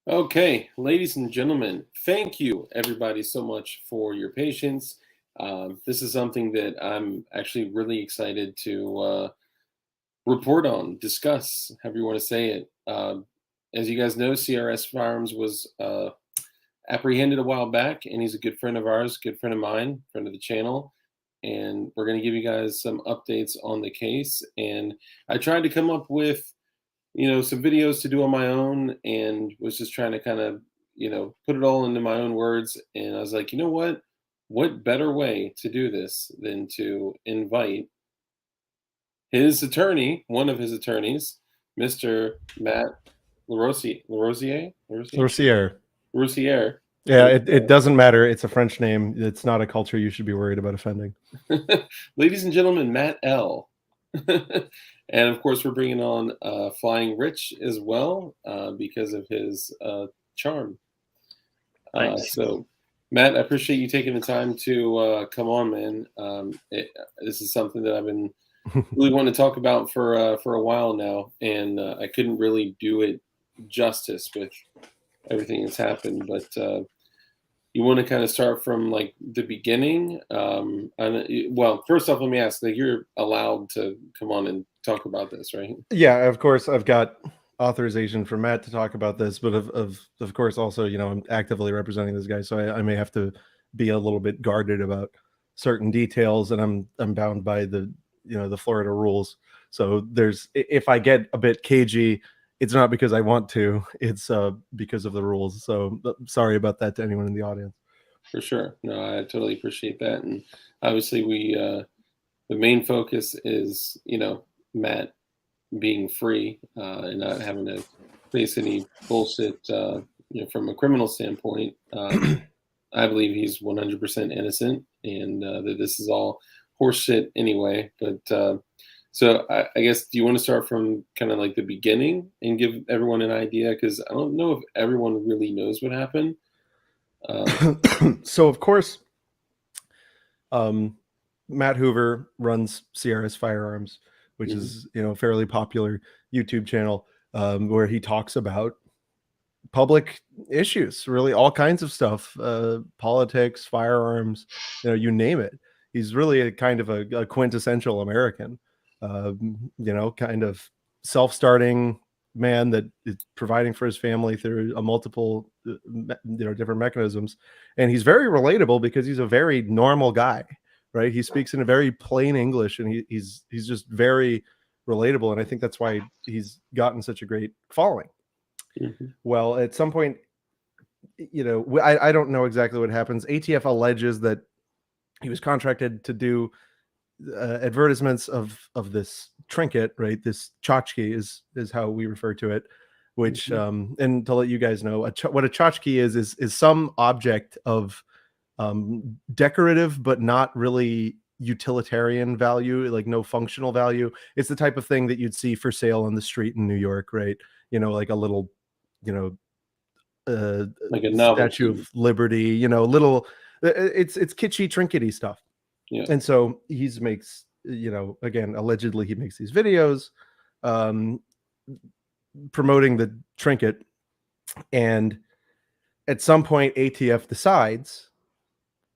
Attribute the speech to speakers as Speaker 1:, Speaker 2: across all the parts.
Speaker 1: Okay, ladies and gentlemen, thank you everybody so much for your patience. This is something that I'm actually really excited to report on, discuss, however you want to say it. As you guys know, CRS Firearms was apprehended a while back, and he's a good friend of ours, good friend of mine, friend of the channel. And we're going to give you guys some updates on the case. And I tried to come up with some videos to do on my own and was just trying to kind of, put it all into my own words. And I was like, you know what? What better way to do this than to invite his attorney, one of his attorneys, Mr. Matt
Speaker 2: Sorcier.
Speaker 1: Roussier.
Speaker 2: Yeah, it doesn't matter. It's a French name. It's not a culture you should be worried about offending.
Speaker 1: Ladies and gentlemen, Matt L. And of course, we're bringing on Flying Rich as well because of his charm.
Speaker 3: Nice.
Speaker 1: So, Matt, I appreciate you taking the time to come on, man. This is something that I've been really wanting to talk about for a while now, and I couldn't really do it justice with everything that's happened. But you want to kind of start from like the beginning? Well, first off, let me ask: you're allowed to come on and talk about this, right?
Speaker 2: Yeah, of course. I've got authorization from Matt to talk about this, but of course, also, I'm actively representing this guy, so I may have to be a little bit guarded about certain details, and I'm bound by the Florida rules. So if I get a bit cagey, it's not because I want to, it's because of the rules. So sorry about that to anyone in the audience.
Speaker 1: For sure. No, I totally appreciate that. And obviously the main focus is, Matt being free and not having to face any bullshit, from a criminal standpoint. I believe he's 100% innocent and that this is all horseshit anyway. But so I guess, do you want to start from kind of like the beginning and give everyone an idea? Because I don't know if everyone really knows what happened.
Speaker 2: So, of course, Matt Hoover runs CRS Firearms, which is a fairly popular YouTube channel where he talks about public issues, really all kinds of stuff, politics, firearms, you name it. He's really a kind of a quintessential American, kind of self-starting man that is providing for his family through a multiple different mechanisms. And he's very relatable because he's a very normal guy, right? He speaks in a very plain English, and he's just very relatable. And I think that's why he's gotten such a great following. Well, at some point, I don't know exactly what happens. ATF alleges that he was contracted to do advertisements of this trinket, right? This tchotchke is how we refer to it, which and to let you guys know what a tchotchke is some object of decorative but not really utilitarian value, like no functional value. It's the type of thing that you'd see for sale on the street in New York, right? Like a little
Speaker 1: like a
Speaker 2: Statue of Liberty, little it's kitschy trinkety stuff.
Speaker 1: Yeah.
Speaker 2: And so he makes, again, allegedly he makes these videos promoting the trinket. And at some point, ATF decides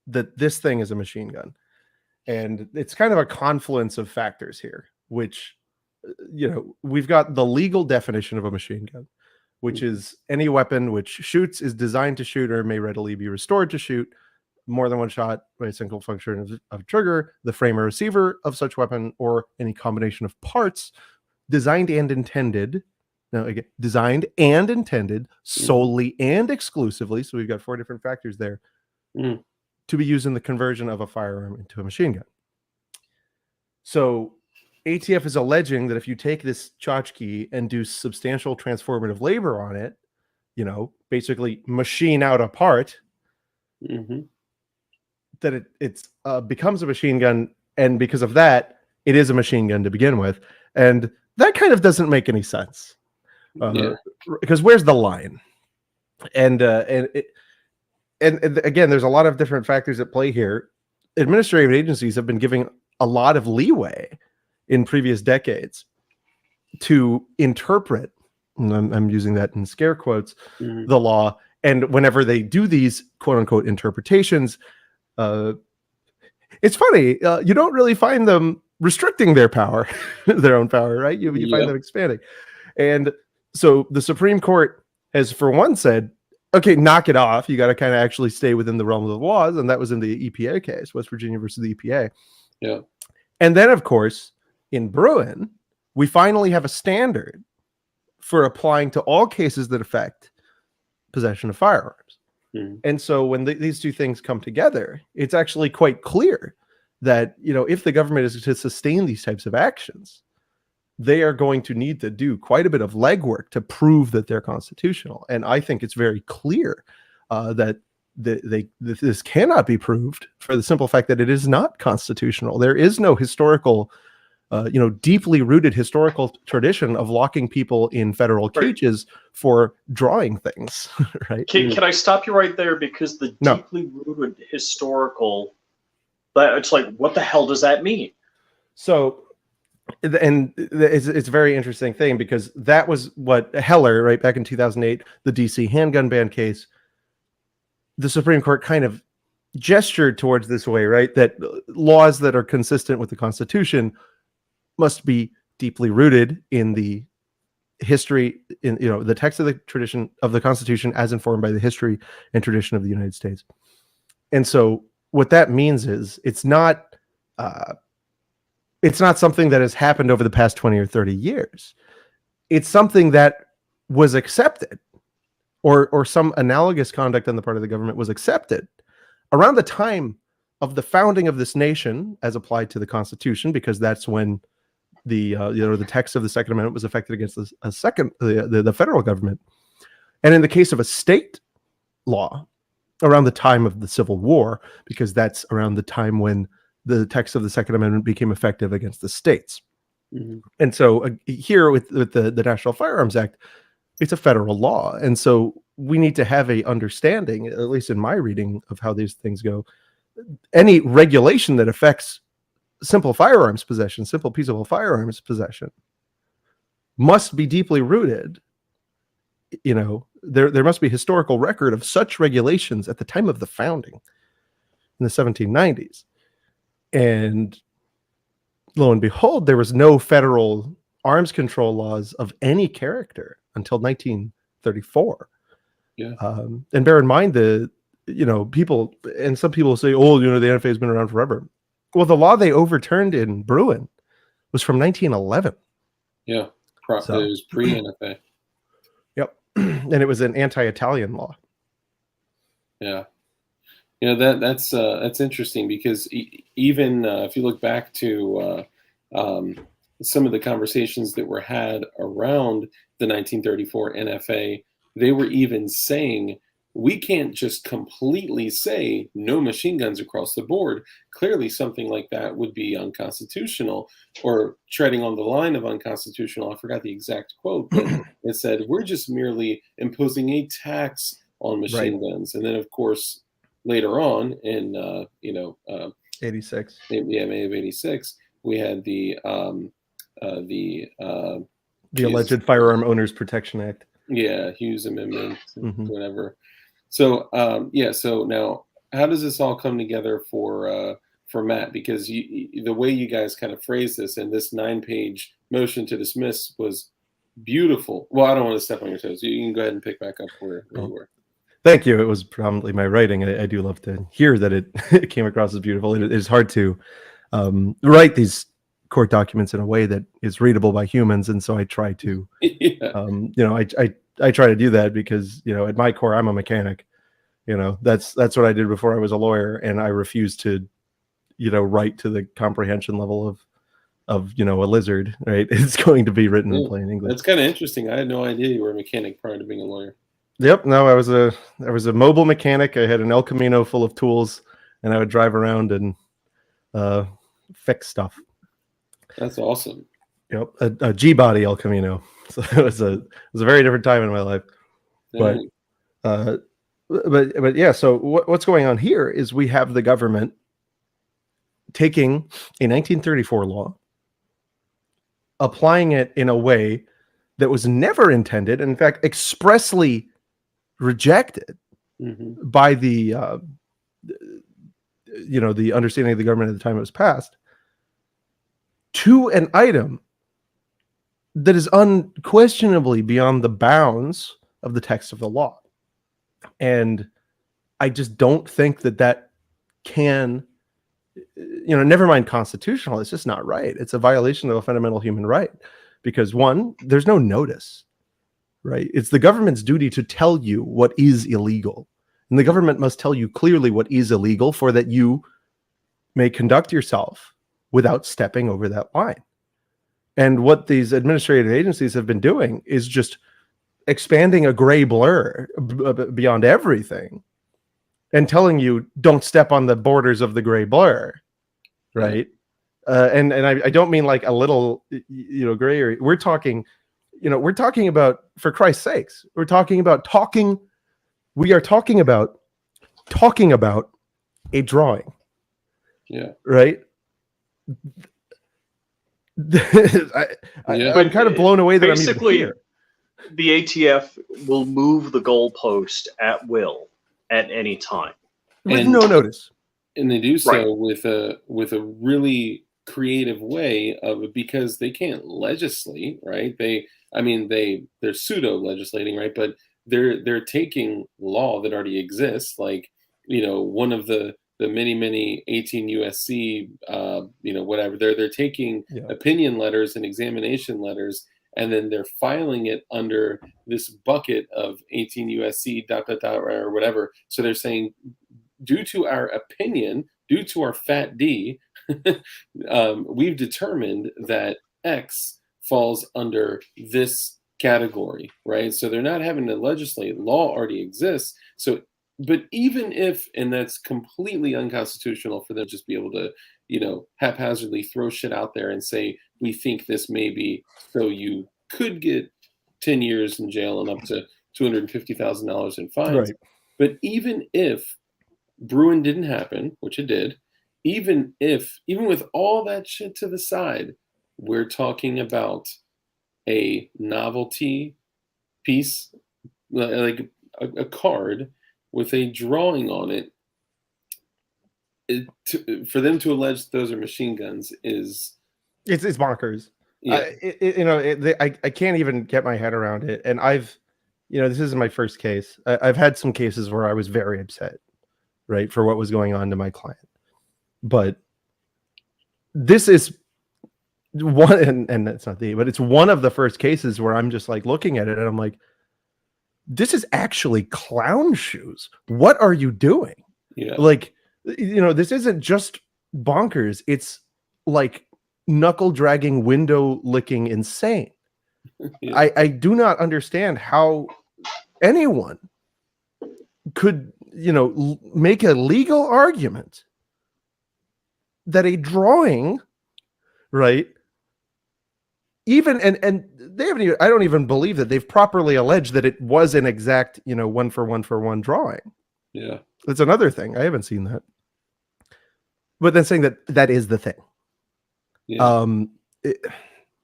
Speaker 2: that this thing is a machine gun. And it's kind of a confluence of factors here, which, we've got the legal definition of a machine gun, which is any weapon which shoots, is designed to shoot, or may readily be restored to shoot more than one shot by a single function of trigger, the frame or receiver of such weapon, or any combination of parts designed and intended. Now, again, designed and intended solely and exclusively. So we've got 4 different factors there to be used in the conversion of a firearm into a machine gun. So ATF is alleging that if you take this tchotchke and do substantial transformative labor on it, basically machine out a part, that it becomes a machine gun, and because of that, it is a machine gun to begin with. And that kind of doesn't make any sense. Because where's the line? And again, there's a lot of different factors at play here. Administrative agencies have been giving a lot of leeway in previous decades to interpret and I'm using that in scare quotes,
Speaker 1: Mhm.
Speaker 2: the law. And whenever they do these quote unquote interpretations, it's funny, you don't really find them restricting their power, their own power, right? You find
Speaker 1: Yep.
Speaker 2: them expanding. And so the Supreme Court has, for one, said, okay, knock it off. You got to kind of actually stay within the realm of the laws. And that was in the EPA case, West Virginia versus the EPA.
Speaker 1: Yeah.
Speaker 2: And then, of course, in Bruin, we finally have a standard for applying to all cases that affect possession of firearms.
Speaker 1: Mhm.
Speaker 2: And so when these two things come together, it's actually quite clear that, you know, if the government is to sustain these types of actions, they are going to need to do quite a bit of legwork to prove that they're constitutional. And I think it's very clear that this cannot be proved for the simple fact that it is not constitutional. There is no historical, deeply rooted historical tradition of locking people in federal cages for drawing things, right?
Speaker 3: Can I stop you right there? Because the
Speaker 2: No.
Speaker 3: deeply rooted historical, it's like, what the hell does that mean?
Speaker 2: So, and it's a very interesting thing, because that was what Heller, right, back in 2008, the DC handgun ban case, the Supreme Court kind of gestured towards this way, right, that laws that are consistent with the Constitution must be deeply rooted in the history, in the text of the tradition of the Constitution as informed by the history and tradition of the United States. And so what that means is it's not something that has happened over the past 20 or 30 years. It's something that was accepted, or some analogous conduct on the part of the government was accepted around the time of the founding of this nation as applied to the Constitution, because that's when the text of the Second Amendment was affected against the federal government. And in the case of a state law, around the time of the Civil War, because that's around the time when the text of the Second Amendment became effective against the states.
Speaker 1: Mm-hmm.
Speaker 2: And so here with the National Firearms Act, it's a federal law. And so we need to have a understanding, at least in my reading of how these things go, any regulation that affects simple firearms possession, simple peaceable firearms possession, must be deeply rooted. There must be historical record of such regulations at the time of the founding in the 1790s. And lo and behold, there was no federal arms control laws of any character until 1934.
Speaker 1: Yeah.
Speaker 2: And bear in mind people, and some people say, oh, the NFA has been around forever. Well, the law they overturned in Bruin was from 1911.
Speaker 1: Yeah. It was pre-NFA.
Speaker 2: Yep. And it was an anti-Italian law.
Speaker 1: Yeah. That's interesting, because even if you look back to some of the conversations that were had around the 1934 NFA, they were even saying, we can't just completely say no machine guns across the board. Clearly, something like that would be unconstitutional, or treading on the line of unconstitutional. I forgot the exact quote, but it said, we're just merely imposing a tax on machine guns. And then, of course, later on in
Speaker 2: 86,
Speaker 1: May of 86, we had the
Speaker 2: alleged Firearm Owners Protection Act.
Speaker 1: Yeah, Hughes Amendment, whatever. So so now, how does this all come together for Matt? Because the way you guys kind of phrased this, and this 9-page motion to dismiss was beautiful. Well, I don't want to step on your toes. You can go ahead and pick back up where you were.
Speaker 2: Thank you. It was predominantly my writing. I do love to hear that it came across as beautiful. It is hard to write these court documents in a way that is readable by humans, and so I try to, I try to do that, because at my core, I'm a mechanic. That's what I did before I was a lawyer, and I refuse to, write to the comprehension level of a lizard. Right? It's going to be written in plain English.
Speaker 1: That's kind of interesting. I had no idea you were a mechanic prior to being a lawyer.
Speaker 2: Yep. No, I was a mobile mechanic. I had an El Camino full of tools, and I would drive around and fix stuff.
Speaker 1: That's awesome.
Speaker 2: Yep. A G-body El Camino. So it was a very different time in my life. But yeah. So what's going on here is we have the government taking a 1934 law, applying it in a way that was never intended, and in fact expressly rejected by the the understanding of the government at the time it was passed, to an item that is unquestionably beyond the bounds of the text of the law. And I just don't think that can, never mind constitutional, it's just not right. It's a violation of a fundamental human right, because one, there's no notice, right? It's the government's duty to tell you what is illegal. And the government must tell you clearly what is illegal for that you may conduct yourself without stepping over that line. And what these administrative agencies have been doing is just expanding a gray blur beyond everything and telling you don't step on the borders of the gray blur, right? And I don't mean like a little, gray area. We're talking about, for Christ's sakes, we are talking about talking about a drawing.
Speaker 1: Yeah.
Speaker 2: Right. I'm kind of blown away that
Speaker 3: basically,
Speaker 2: I'm even here.
Speaker 3: The ATF will move the goalpost at will at any time
Speaker 2: with no notice,
Speaker 1: and they do so with a really creative way of it, because they can't legislate, right? They're pseudo legislating, right? But they're taking law that already exists, like one of the many 18 USC whatever, they're taking opinion letters and examination letters, and then they're filing it under this bucket of 18 USC ... or whatever. So they're saying, due to our opinion, due to our fat D, we've determined that X falls under this category, right? So they're not having to legislate. Law already exists. So, but even if, and that's completely unconstitutional for them to just be able to, haphazardly throw shit out there and say, we think this may be, so you could get 10 years in jail and up to $250,000 in fines.
Speaker 2: Right.
Speaker 1: But even if Bruin didn't happen, which it did, even with all that shit to the side, we're talking about a novelty piece, like a card with a drawing on it. For them to allege those are machine guns is
Speaker 2: it's bonkers.
Speaker 1: Yeah.
Speaker 2: I can't even get my head around it. And this isn't my first case. I've had some cases where I was very upset, right, for what was going on to my client. But this is one, and that's not but it's one of the first cases where I'm just like looking at it and I'm like, this is actually clown shoes. What are you doing?
Speaker 1: Yeah.
Speaker 2: Like, this isn't just bonkers. It's like knuckle dragging, window licking insane. Yeah. I do not understand how anyone could, make a legal argument that a drawing, right? Even and they haven't even, I don't even believe that they've properly alleged that it was an exact, 1-for-1 drawing.
Speaker 1: Yeah.
Speaker 2: That's another thing. I haven't seen that. But then saying that is the thing.
Speaker 1: Yeah. And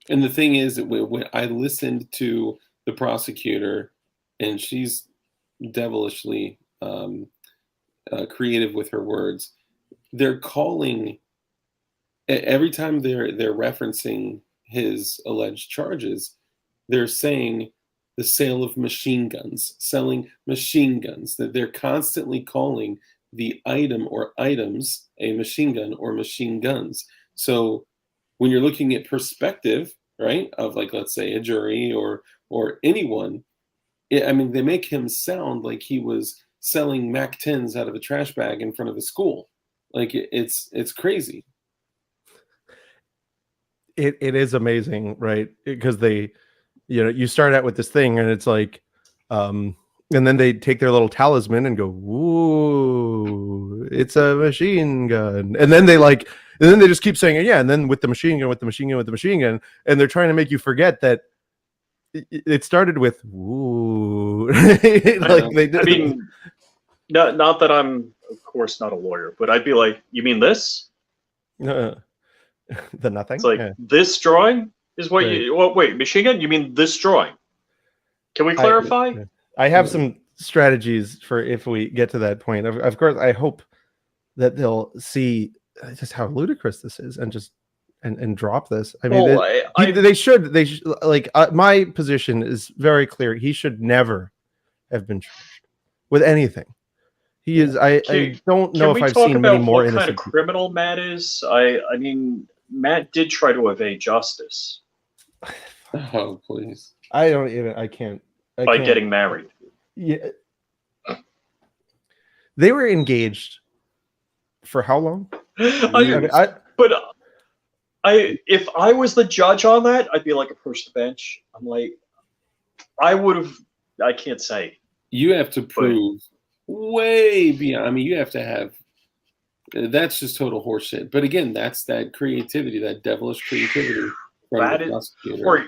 Speaker 1: the thing is, when I listened to the prosecutor, and she's devilishly creative with her words, they're calling, every time they're referencing his alleged charges, they're saying the sale of machine guns, selling machine guns, that they're constantly calling the item or items a machine gun or machine guns. So when you're looking at perspective, right, of like, let's say a jury or anyone, they make him sound like he was selling Mac 10s out of a trash bag in front of a school. Like it's crazy.
Speaker 2: It is amazing, right? Because they, you start out with this thing and it's like, and then they take their little talisman and go, "Ooh, it's a machine gun," and then they just keep saying it, yeah. And then with the machine gun, and they're trying to make you forget that it started with "Ooh." Like they did.
Speaker 3: I mean, not that I'm, of course, not a lawyer, but I'd be like, "You mean this?"
Speaker 2: The nothing.
Speaker 3: It's like this drawing. Is what
Speaker 2: Right.
Speaker 3: you? Well, wait, machine gun? You mean this drawing? Can we clarify?
Speaker 2: I have some strategies for if we get to that point. Of course, I hope that they'll see just how ludicrous this is and just and drop this. I mean,
Speaker 3: Well,
Speaker 2: they should like my position is very clear. He should never have been charged with anything. He is. I don't know if I've seen many more innocent.
Speaker 3: What kind of criminal Matt is? I mean, Matt did try to evade justice
Speaker 1: Oh, please.
Speaker 2: I don't even. I can't.
Speaker 3: by getting married.
Speaker 2: Yeah. They were engaged for how long?
Speaker 3: If I was the judge on that, I'd be like, approach the bench. I'm like, I would have. I can't say.
Speaker 1: You have to prove way beyond. I mean, you have to have. That's just total horseshit. But again, that's that creativity, that devilish creativity from
Speaker 3: That
Speaker 1: the
Speaker 3: is,
Speaker 1: prosecutor.
Speaker 3: or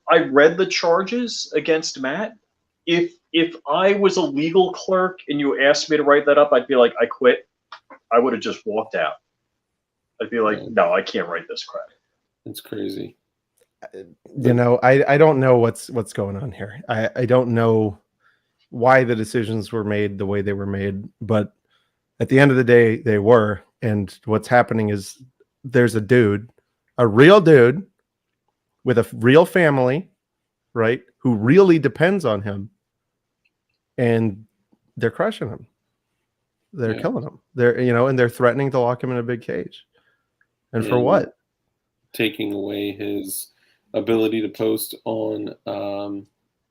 Speaker 3: I read the charges against Matt. If I was a legal clerk and you asked me to write that up, I'd be like, I quit. I would have just walked out. I'd be like, no, I can't write this crap.
Speaker 1: It's crazy.
Speaker 2: You know, I don't know what's going on here. I don't know why the decisions were made the way they were made, but at the end of the day, they were. And what's happening is there's a dude, a real dude with a real family, right, who really depends on him, and they're crushing him. They're killing him. They're, you know, and they're threatening to lock him in a big cage. And for what?
Speaker 1: Taking away his ability to post on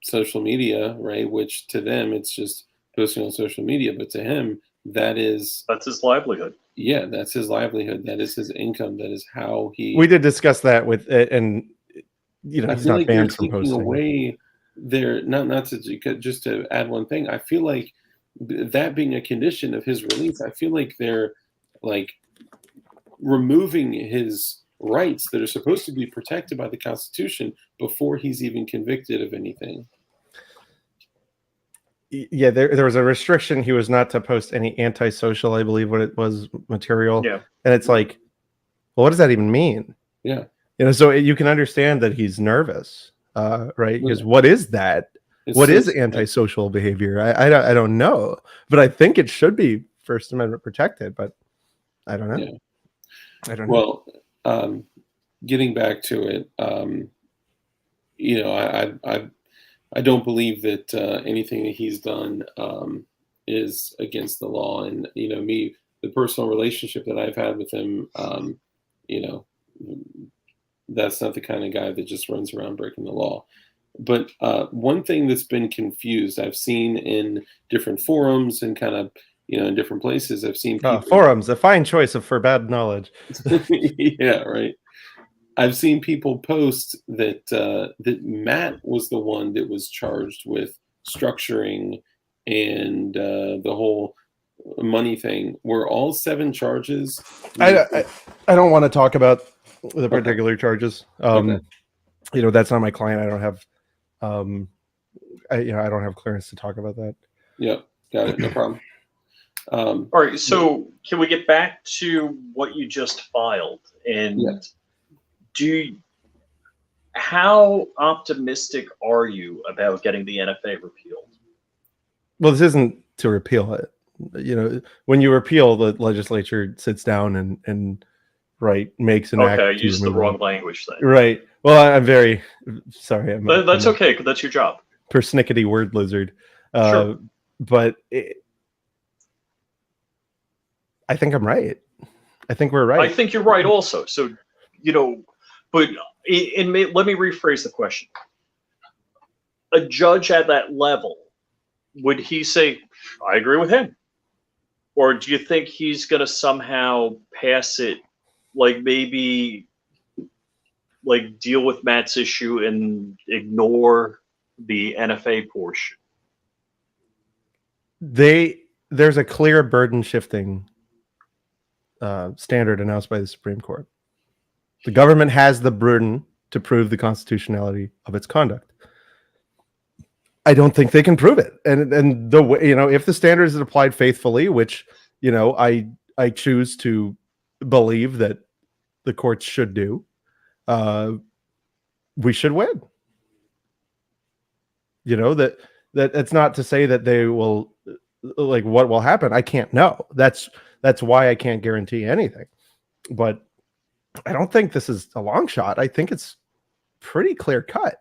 Speaker 1: social media, right? Which to them, it's just posting on social media, but to him, that's his livelihood. Yeah, that's his livelihood. That is his income. That is how he.
Speaker 2: We did discuss that with, and you know, he's not
Speaker 1: like
Speaker 2: banned from posting.
Speaker 1: Away there, not to just to add one thing. I feel like that being a condition of his release, I feel like they're like removing his rights that are supposed to be protected by the Constitution before he's even convicted of anything.
Speaker 2: Yeah, there was a restriction. He was not to post any antisocial, I believe, what it was, material.
Speaker 3: Yeah.
Speaker 2: And it's like, well, what does that even mean?
Speaker 1: Yeah.
Speaker 2: You know, so you can understand that he's nervous, right? Because what is that?
Speaker 1: It's
Speaker 2: what is antisocial behavior? I don't know, but I think it should be First Amendment protected, but I don't know.
Speaker 1: Yeah.
Speaker 2: I don't know.
Speaker 1: Well, getting back to it, you know, I don't believe that anything that he's done is against the law. And, you know, the personal relationship that I've had with him, you know, that's not the kind of guy that just runs around breaking the law. But one thing that's been confused, I've seen in different forums and kind of, you know, in different places, I've seen people...
Speaker 2: forums, a fine choice for bad knowledge.
Speaker 1: Yeah, right. I've seen people post that that Matt was the one that was charged with structuring and the whole money thing. Were all 7 charges?
Speaker 2: I don't want to talk about the particular charges. You know, that's not my client. I don't have, I don't have clearance to talk about that.
Speaker 1: Yeah, got it. No problem.
Speaker 3: All right. So can we get back to what you just filed? And how optimistic are you about getting the NFA repealed?
Speaker 2: Well, this isn't to repeal it. You know, when you repeal, the legislature sits down and makes an act.
Speaker 3: Okay, use the wrong language then.
Speaker 2: Right. Well, I'm very sorry.
Speaker 3: That's okay, because that's your job.
Speaker 2: Persnickety word lizard.
Speaker 3: Sure.
Speaker 2: But I think I'm right. I think we're right.
Speaker 3: I think you're right also. So, you know, but let me rephrase the question. A judge at that level, would he say, I agree with him? Or do you think he's going to somehow pass it, like maybe like deal with Matt's issue and ignore the NFA portion?
Speaker 2: There's a clear burden shifting standard announced by the Supreme Court. The government has the burden to prove the constitutionality of its conduct. I don't think they can prove it. And the way, you know, if the standard is applied faithfully, which, you know, I choose to believe that the courts should do, we should win. You know, that it's not to say that they will, like, what will happen. I can't know. That's why I can't guarantee anything. But I don't think this is a long shot. I think it's pretty clear cut.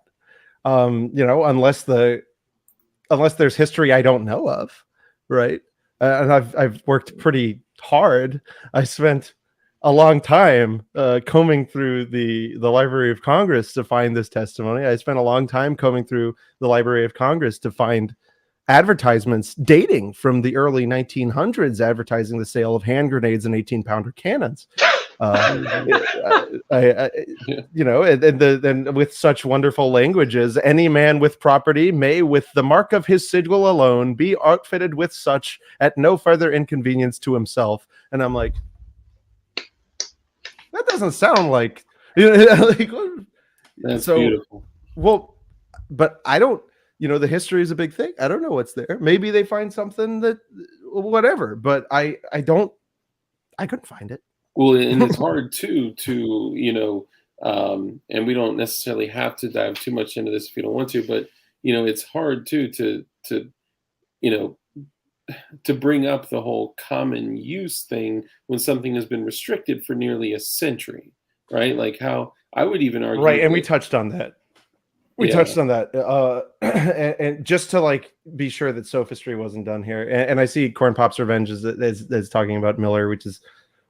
Speaker 2: You know, unless there's history I don't know of, right? And I've worked pretty hard. I spent a long time combing through the Library of Congress to find this testimony. I spent a long time combing through the Library of Congress to find advertisements dating from the early 1900s advertising the sale of hand grenades and 18-pounder cannons. You know, and with such wonderful languages, any man with property may, with the mark of his sigil alone, be outfitted with such at no further inconvenience to himself. And I'm like, that doesn't sound like, you know, like,
Speaker 1: That's
Speaker 2: so
Speaker 1: beautiful.
Speaker 2: Well, but I don't, you know, the history is a big thing. I don't know what's there. Maybe they find something that, whatever, but I couldn't find it.
Speaker 1: Well, and it's hard too to, you know, and we don't necessarily have to dive too much into this if you don't want to, but you know, it's hard too to you know, to bring up the whole common use thing when something has been restricted for nearly a century, right? Like how I would even argue,
Speaker 2: right? And we touched on that. We touched on that, and just to like be sure that sophistry wasn't done here. And I see Corn Pop's Revenge is talking about Miller, which is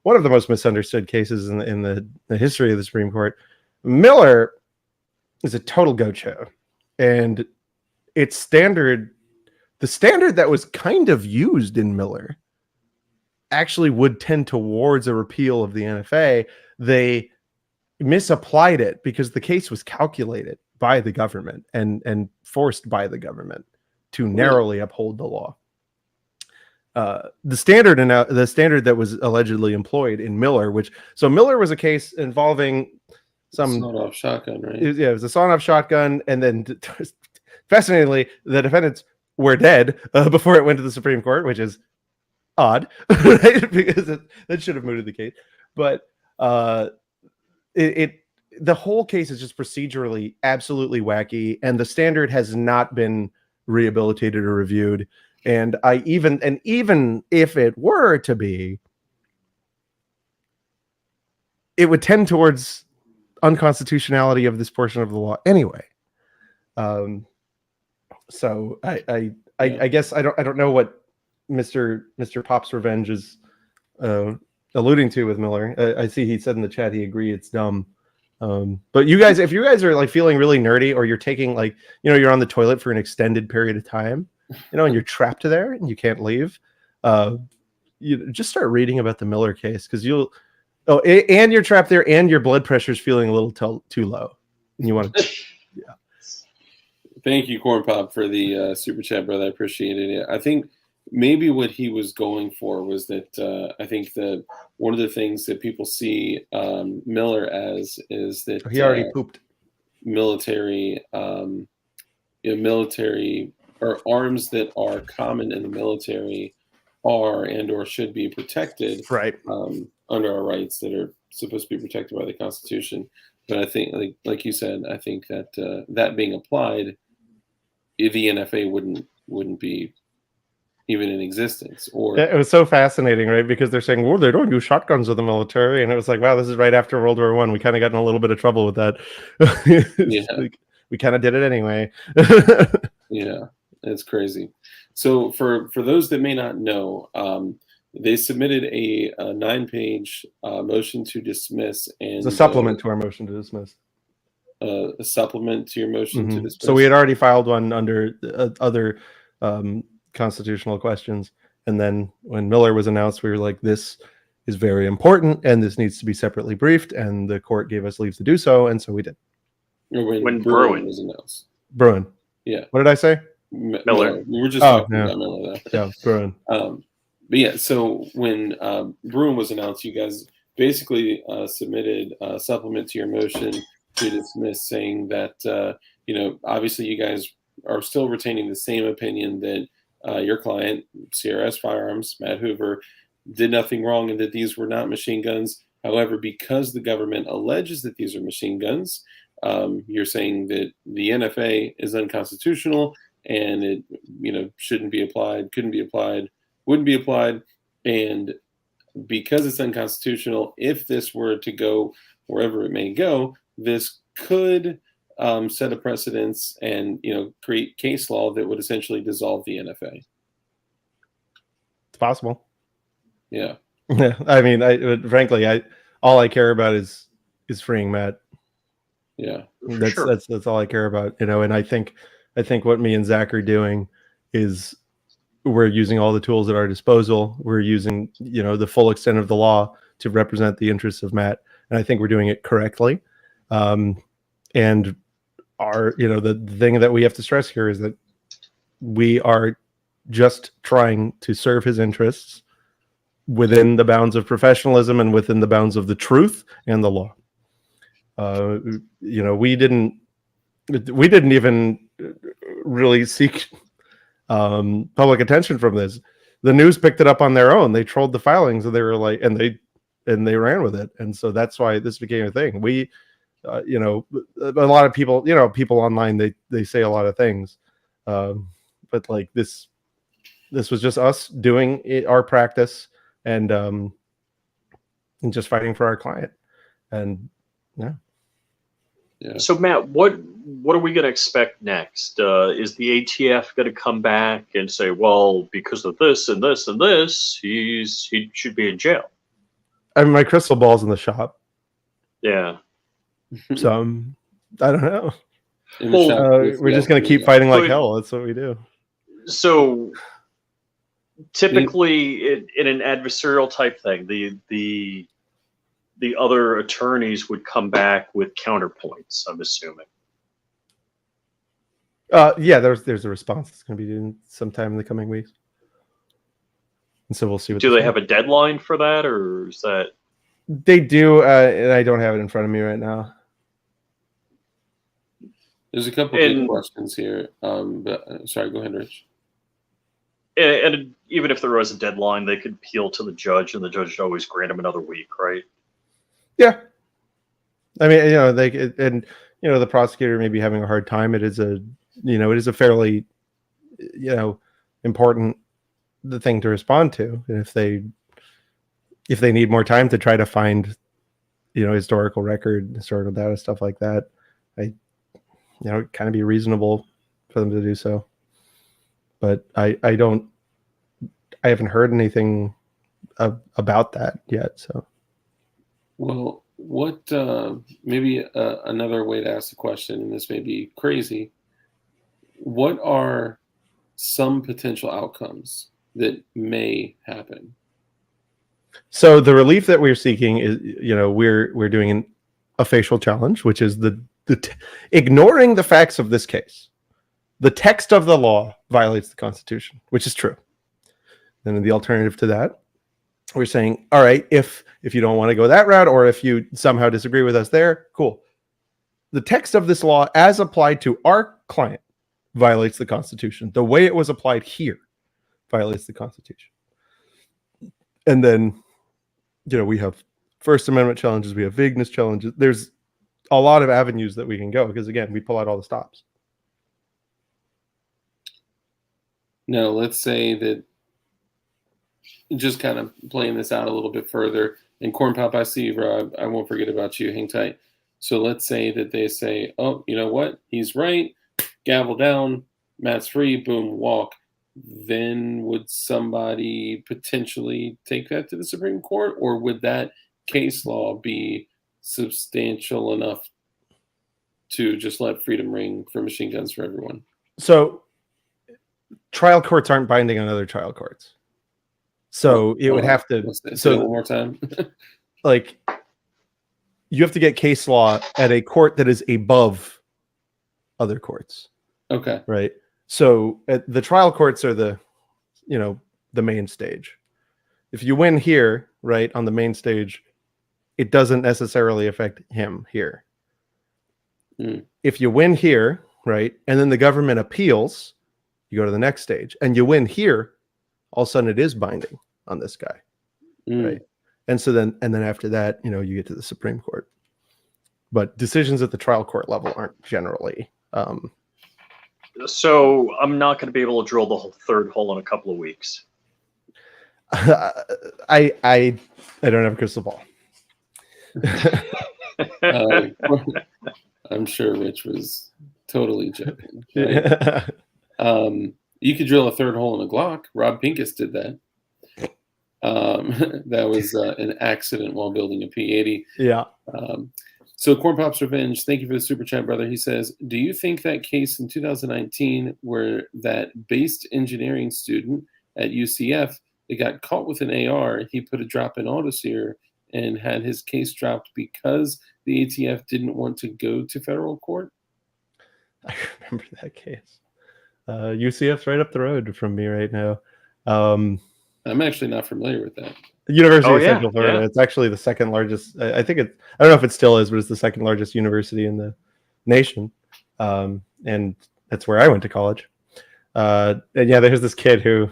Speaker 2: one of the most misunderstood cases in the history of the Supreme Court. Miller is a total goat show, and its standard, the standard that was kind of used in Miller, actually would tend towards a repeal of the NFA. They misapplied it because the case was calculated by the government and forced by the government to narrowly uphold the law. The standard that was allegedly employed in Miller, so Miller was a case involving some
Speaker 1: sawed-off shotgun, right?
Speaker 2: Yeah, it was a sawed-off shotgun, and then fascinatingly, the defendants were dead before it went to the Supreme Court, which is odd, right? Because that should have mooted the case. But the whole case is just procedurally absolutely wacky, and the standard has not been rehabilitated or reviewed. And even if it were to be, it would tend towards unconstitutionality of this portion of the law anyway. So I guess I don't know what Mr. Pop's Revenge is alluding to with Miller. I see he said in the chat he agreed it's dumb. But you guys, if you guys are like feeling really nerdy, or you're taking, like, you know, you're on the toilet for an extended period of time, you know, and you're trapped there and you can't leave, you just start reading about the Miller case, because and you're trapped there and your blood pressure is feeling a little too low, and you want to yeah.
Speaker 1: Thank you, Corn Pop, for the super chat, brother. I appreciated it. I think maybe what he was going for was that I think that one of the things that people see Miller as is that
Speaker 2: he already pooped.
Speaker 1: Military, military or arms that are common in the military are and or should be protected,
Speaker 2: right,
Speaker 1: under our rights that are supposed to be protected by the Constitution. But I think, like you said, I think that that being applied, the NFA wouldn't be even in existence. Or
Speaker 2: it was so fascinating, right? Because they're saying, well, they don't use shotguns in the military, and it was like, wow, this is right after World War I. We kind of got in a little bit of trouble with that. Like, we kind of did it anyway.
Speaker 1: Yeah, it's crazy. So for those that may not know, they submitted a 9-page motion to dismiss, and
Speaker 2: it's a supplement to our motion to dismiss.
Speaker 1: A supplement to your motion to dismiss.
Speaker 2: So we had already filed one under other constitutional questions, and then when Miller was announced, we were like, this is very important and this needs to be separately briefed, and the court gave us leave to do so, and so we did.
Speaker 1: When Bruin was announced.
Speaker 2: Bruin.
Speaker 1: Yeah.
Speaker 2: What did I say?
Speaker 1: Miller. We were just talking about Miller, though.
Speaker 2: Yeah, Bruin.
Speaker 1: But yeah, so when Bruin was announced, you guys basically submitted a supplement to your motion to dismiss, saying that obviously you guys are still retaining the same opinion that your client, CRS Firearms, Matt Hoover, did nothing wrong, and that these were not machine guns. However, because the government alleges that these are machine guns, you're saying that the NFA is unconstitutional and it, shouldn't be applied, couldn't be applied, wouldn't be applied. And because it's unconstitutional, if this were to go wherever it may go, this could set a precedence and create case law that would essentially dissolve the NFA.
Speaker 2: It's possible.
Speaker 1: Yeah.
Speaker 2: I mean, frankly, all I care about is freeing Matt.
Speaker 1: Yeah.
Speaker 2: That's all I care about, and I think what me and Zach are doing is we're using all the tools at our disposal. We're using, the full extent of the law to represent the interests of Matt. And I think we're doing it correctly. And the thing that we have to stress here is that we are just trying to serve his interests within the bounds of professionalism and within the bounds of the truth and the law. We didn't even really seek public attention from this. The news picked it up on their own. They trolled the filings, and they were like, and they ran with it. And so that's why this became a thing. We, a lot of people, people online, they say a lot of things, but like this was just us doing our practice and just fighting for our client. And yeah.
Speaker 3: So Matt, what are we going to expect next? Is the ATF going to come back and say, well, because of this and this and this, he should be in jail?
Speaker 2: I mean, my crystal ball's in the shop.
Speaker 3: Yeah.
Speaker 2: So I don't know.
Speaker 1: Well,
Speaker 2: we're just going to keep fighting like hell. That's what we do.
Speaker 3: So typically in an adversarial type thing, the other attorneys would come back with counterpoints, I'm assuming.
Speaker 2: Yeah, there's a response that's going to be due sometime in the coming weeks. And so we'll see.
Speaker 3: Do they have a deadline for that, or is that?
Speaker 2: They do, and I don't have it in front of me right now.
Speaker 1: There's a couple of questions here. But sorry, go ahead, Rich.
Speaker 3: And even if there was a deadline, they could appeal to the judge, and the judge would always grant them another week, right?
Speaker 2: Yeah. I mean, the prosecutor may be having a hard time. It is a fairly, important thing to respond to. And if they need more time to try to find, historical record, historical data, stuff like that, it kind of be reasonable for them to do so. But I haven't heard anything about that yet. So.
Speaker 1: Well, what maybe another way to ask the question, and this may be crazy, what are some potential outcomes that may happen?
Speaker 2: So the relief that we're seeking is, we're doing a facial challenge, which is ignoring the facts of this case. The text of the law violates the Constitution, which is true. And the alternative to that, we're saying, all right, if you don't want to go that route, or if you somehow disagree with us there, cool. The text of this law as applied to our client violates the Constitution. The way it was applied here violates the Constitution. And then, we have First Amendment challenges, we have vagueness challenges. There's a lot of avenues that we can go because, again, we pull out all the stops.
Speaker 1: Now, let's say that, just kind of playing this out a little bit further, and Corn Pop, I see you, Rob. I won't forget about you. Hang tight. So let's say that they say, oh, you know what? He's right. Gavel down. Matt's free. Boom, walk. Then would somebody potentially take that to the Supreme Court, or would that case law be substantial enough to just let freedom ring for machine guns for everyone?
Speaker 2: So trial courts aren't binding on other trial courts. So it would have to. So
Speaker 1: one more time.
Speaker 2: Like, you have to get case law at a court that is above other courts.
Speaker 1: Okay.
Speaker 2: Right. So the trial courts are the main stage. If you win here, right, on the main stage, it doesn't necessarily affect him here. If you win here, right, and then the government appeals, you go to the next stage, and you win here, all of a sudden it is binding on this guy, right? And so then after that, you get to the Supreme Court. But decisions at the trial court level aren't generally.
Speaker 3: So I'm not going to be able to drill the third hole in a couple of weeks.
Speaker 2: I don't have a crystal ball.
Speaker 1: I'm sure Rich was totally joking. Right? You could drill a third hole in a Glock. Rob Pincus did that. That was an accident while building a P80.
Speaker 2: Yeah.
Speaker 1: So Corn Pop's Revenge, thank you for the super chat, brother. He says, do you think that case in 2019 where that based engineering student at UCF, they got caught with an AR, he put a drop in autoseer and had his case dropped because the ATF didn't want to go to federal court?
Speaker 2: I remember that case. UCF's right up the road from me right now.
Speaker 1: I'm actually not familiar with that.
Speaker 2: University of Central Florida. Yeah. It's actually the second largest. I think I don't know if it still is, but it's the second largest university in the nation. And that's where I went to college. And yeah, there's this kid who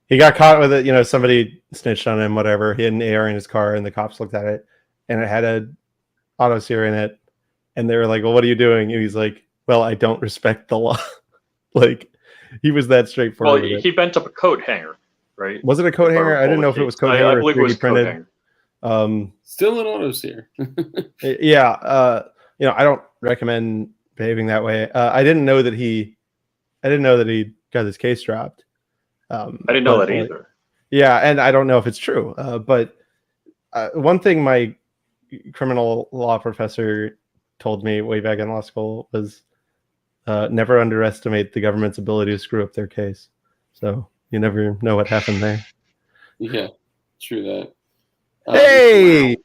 Speaker 2: he got caught with it. Somebody snitched on him, whatever. He had an AR in his car and the cops looked at it and it had a autoseer in it. And they were like, well, what are you doing? And he's like, well, I don't respect the law. Like, he was that straightforward.
Speaker 3: Well, he bent up a coat hanger, right?
Speaker 2: Was it a coat hanger? I didn't know if it was coat hanger.
Speaker 3: I believe it was printed.
Speaker 1: Still an autoseer.
Speaker 2: Yeah. I don't recommend behaving that way. I didn't know that he got his case dropped.
Speaker 3: I didn't know that either.
Speaker 2: Yeah, and I don't know if it's true. But one thing my criminal law professor told me way back in law school was never underestimate the government's ability to screw up their case. So you never know what happened there.
Speaker 1: Yeah, true that.
Speaker 2: Hey,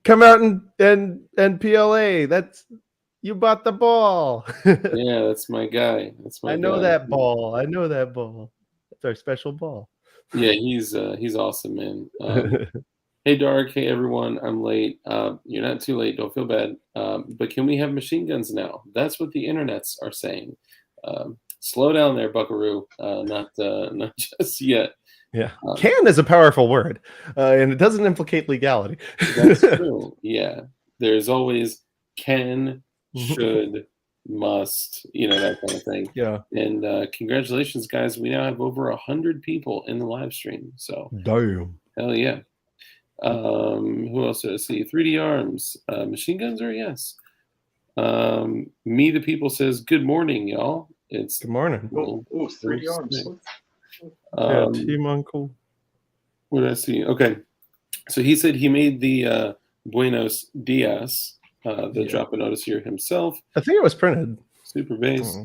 Speaker 2: come out and PLA. That's you bought the ball.
Speaker 1: Yeah, that's my guy.
Speaker 2: I know that ball. That's our special ball.
Speaker 1: Yeah, he's awesome, man. Hey, Dark. Hey, everyone. I'm late. You're not too late. Don't feel bad. But can we have machine guns now? That's what the internets are saying. Slow down there, Buckaroo. Not just yet.
Speaker 2: Yeah. Can is a powerful word, and it doesn't implicate legality.
Speaker 1: That's true. Yeah. There's always can, should, must, that kind of thing.
Speaker 2: Yeah.
Speaker 1: And congratulations, guys. We now have over 100 people in the live stream. So
Speaker 2: damn.
Speaker 1: Hell yeah. Who else did I see? 3D Arms. Machine guns are yes. Me the People says, good morning, y'all. It's
Speaker 2: good morning.
Speaker 3: Oh, 3D Arms.
Speaker 2: Team Uncle.
Speaker 1: What did I see? Okay. So he said he made the Buenos Dias, the drop a notice here himself.
Speaker 2: I think it was printed.
Speaker 1: Super base.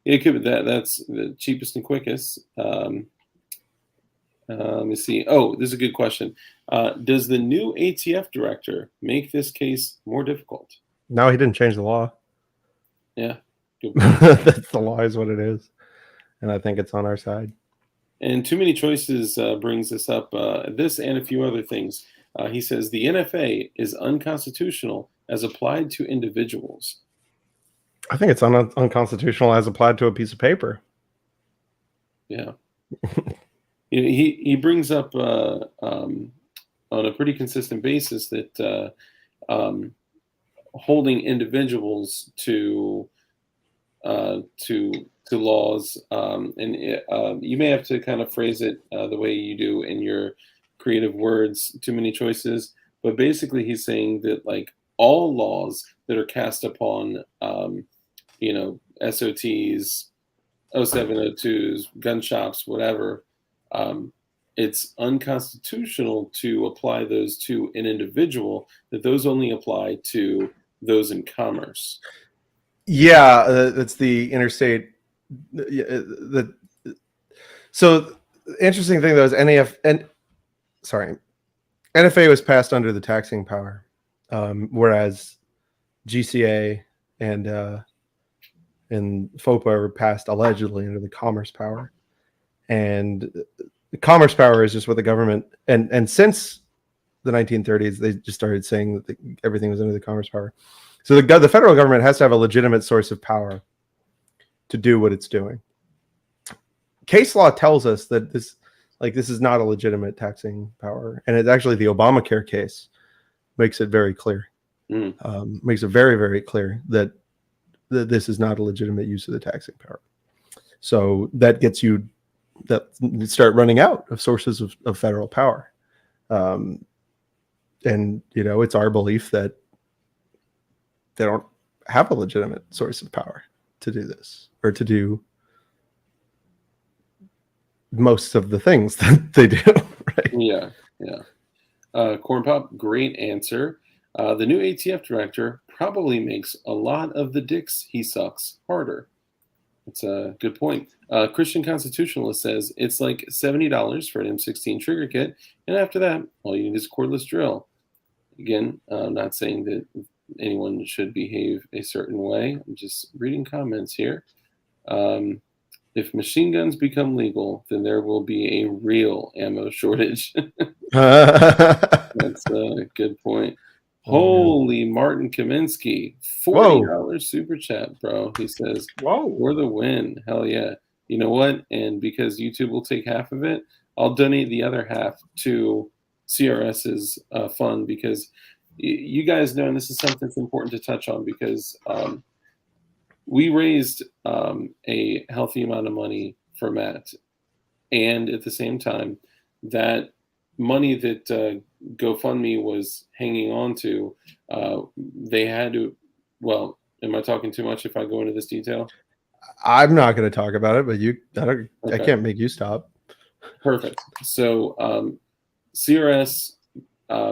Speaker 1: It could be that. That's the cheapest and quickest. Let me see. Oh, this is a good question. Does the new ATF director make this case more difficult?
Speaker 2: No, he didn't change the law.
Speaker 1: Yeah.
Speaker 2: That's the law is what it is. And I think it's on our side.
Speaker 1: And Too Many Choices brings this up. This and a few other things. He says the NFA is unconstitutional as applied to individuals.
Speaker 2: I think it's unconstitutional as applied to a piece of paper.
Speaker 1: Yeah. He brings up on a pretty consistent basis that holding individuals to laws, and you may have to kind of phrase it the way you do in your creative words, Too Many Choices, but basically he's saying that like all laws that are cast upon SOTs, 0702s, gun shops, whatever, it's unconstitutional to apply those to an individual, that those only apply to those in commerce.
Speaker 2: Yeah, that's the interstate. So interesting thing though is NFA was passed under the taxing power, whereas GCA and FOPA were passed allegedly under the commerce power. And the commerce power is just what the government and since the 1930s they just started saying that everything was under the commerce power. So the federal government has to have a legitimate source of power to do what it's doing. Case law tells us that this, Like, this is not a legitimate taxing power. And it's actually the Obamacare case makes it very clear. Makes it very, very clear that this is not a legitimate use of the taxing power. So that gets you start running out of sources of federal power. And, you know, it's our belief that they don't have a legitimate source of power to do this, or to do most of the things that they do. Right?
Speaker 1: Yeah, yeah. Corn Pop, great answer. The new ATF director probably makes a lot of the dicks he sucks harder. That's a good point. Christian Constitutionalist says it's like $70 for an M16 trigger kit, and after that, all you need is a cordless drill. Again, I'm not saying that anyone should behave a certain way. I'm just reading comments here. If machine guns become legal, then there will be a real ammo shortage. That's a good point. Holy Martin Kaminsky, $40 super chat, bro. He says,
Speaker 3: Whoa.
Speaker 1: for the win. Hell yeah. You know what? And because YouTube will take half of it, I'll donate the other half to CRS's fund, because you guys know, and this is something that's important to touch on, because we raised a healthy amount of money for Matt. And at the same time, that money that GoFundMe was hanging on to, they had to, well, am I talking too much if I go into this detail?
Speaker 2: I'm not going to talk about it, but I
Speaker 1: Okay.
Speaker 2: can't make you stop.
Speaker 1: Perfect. So CRS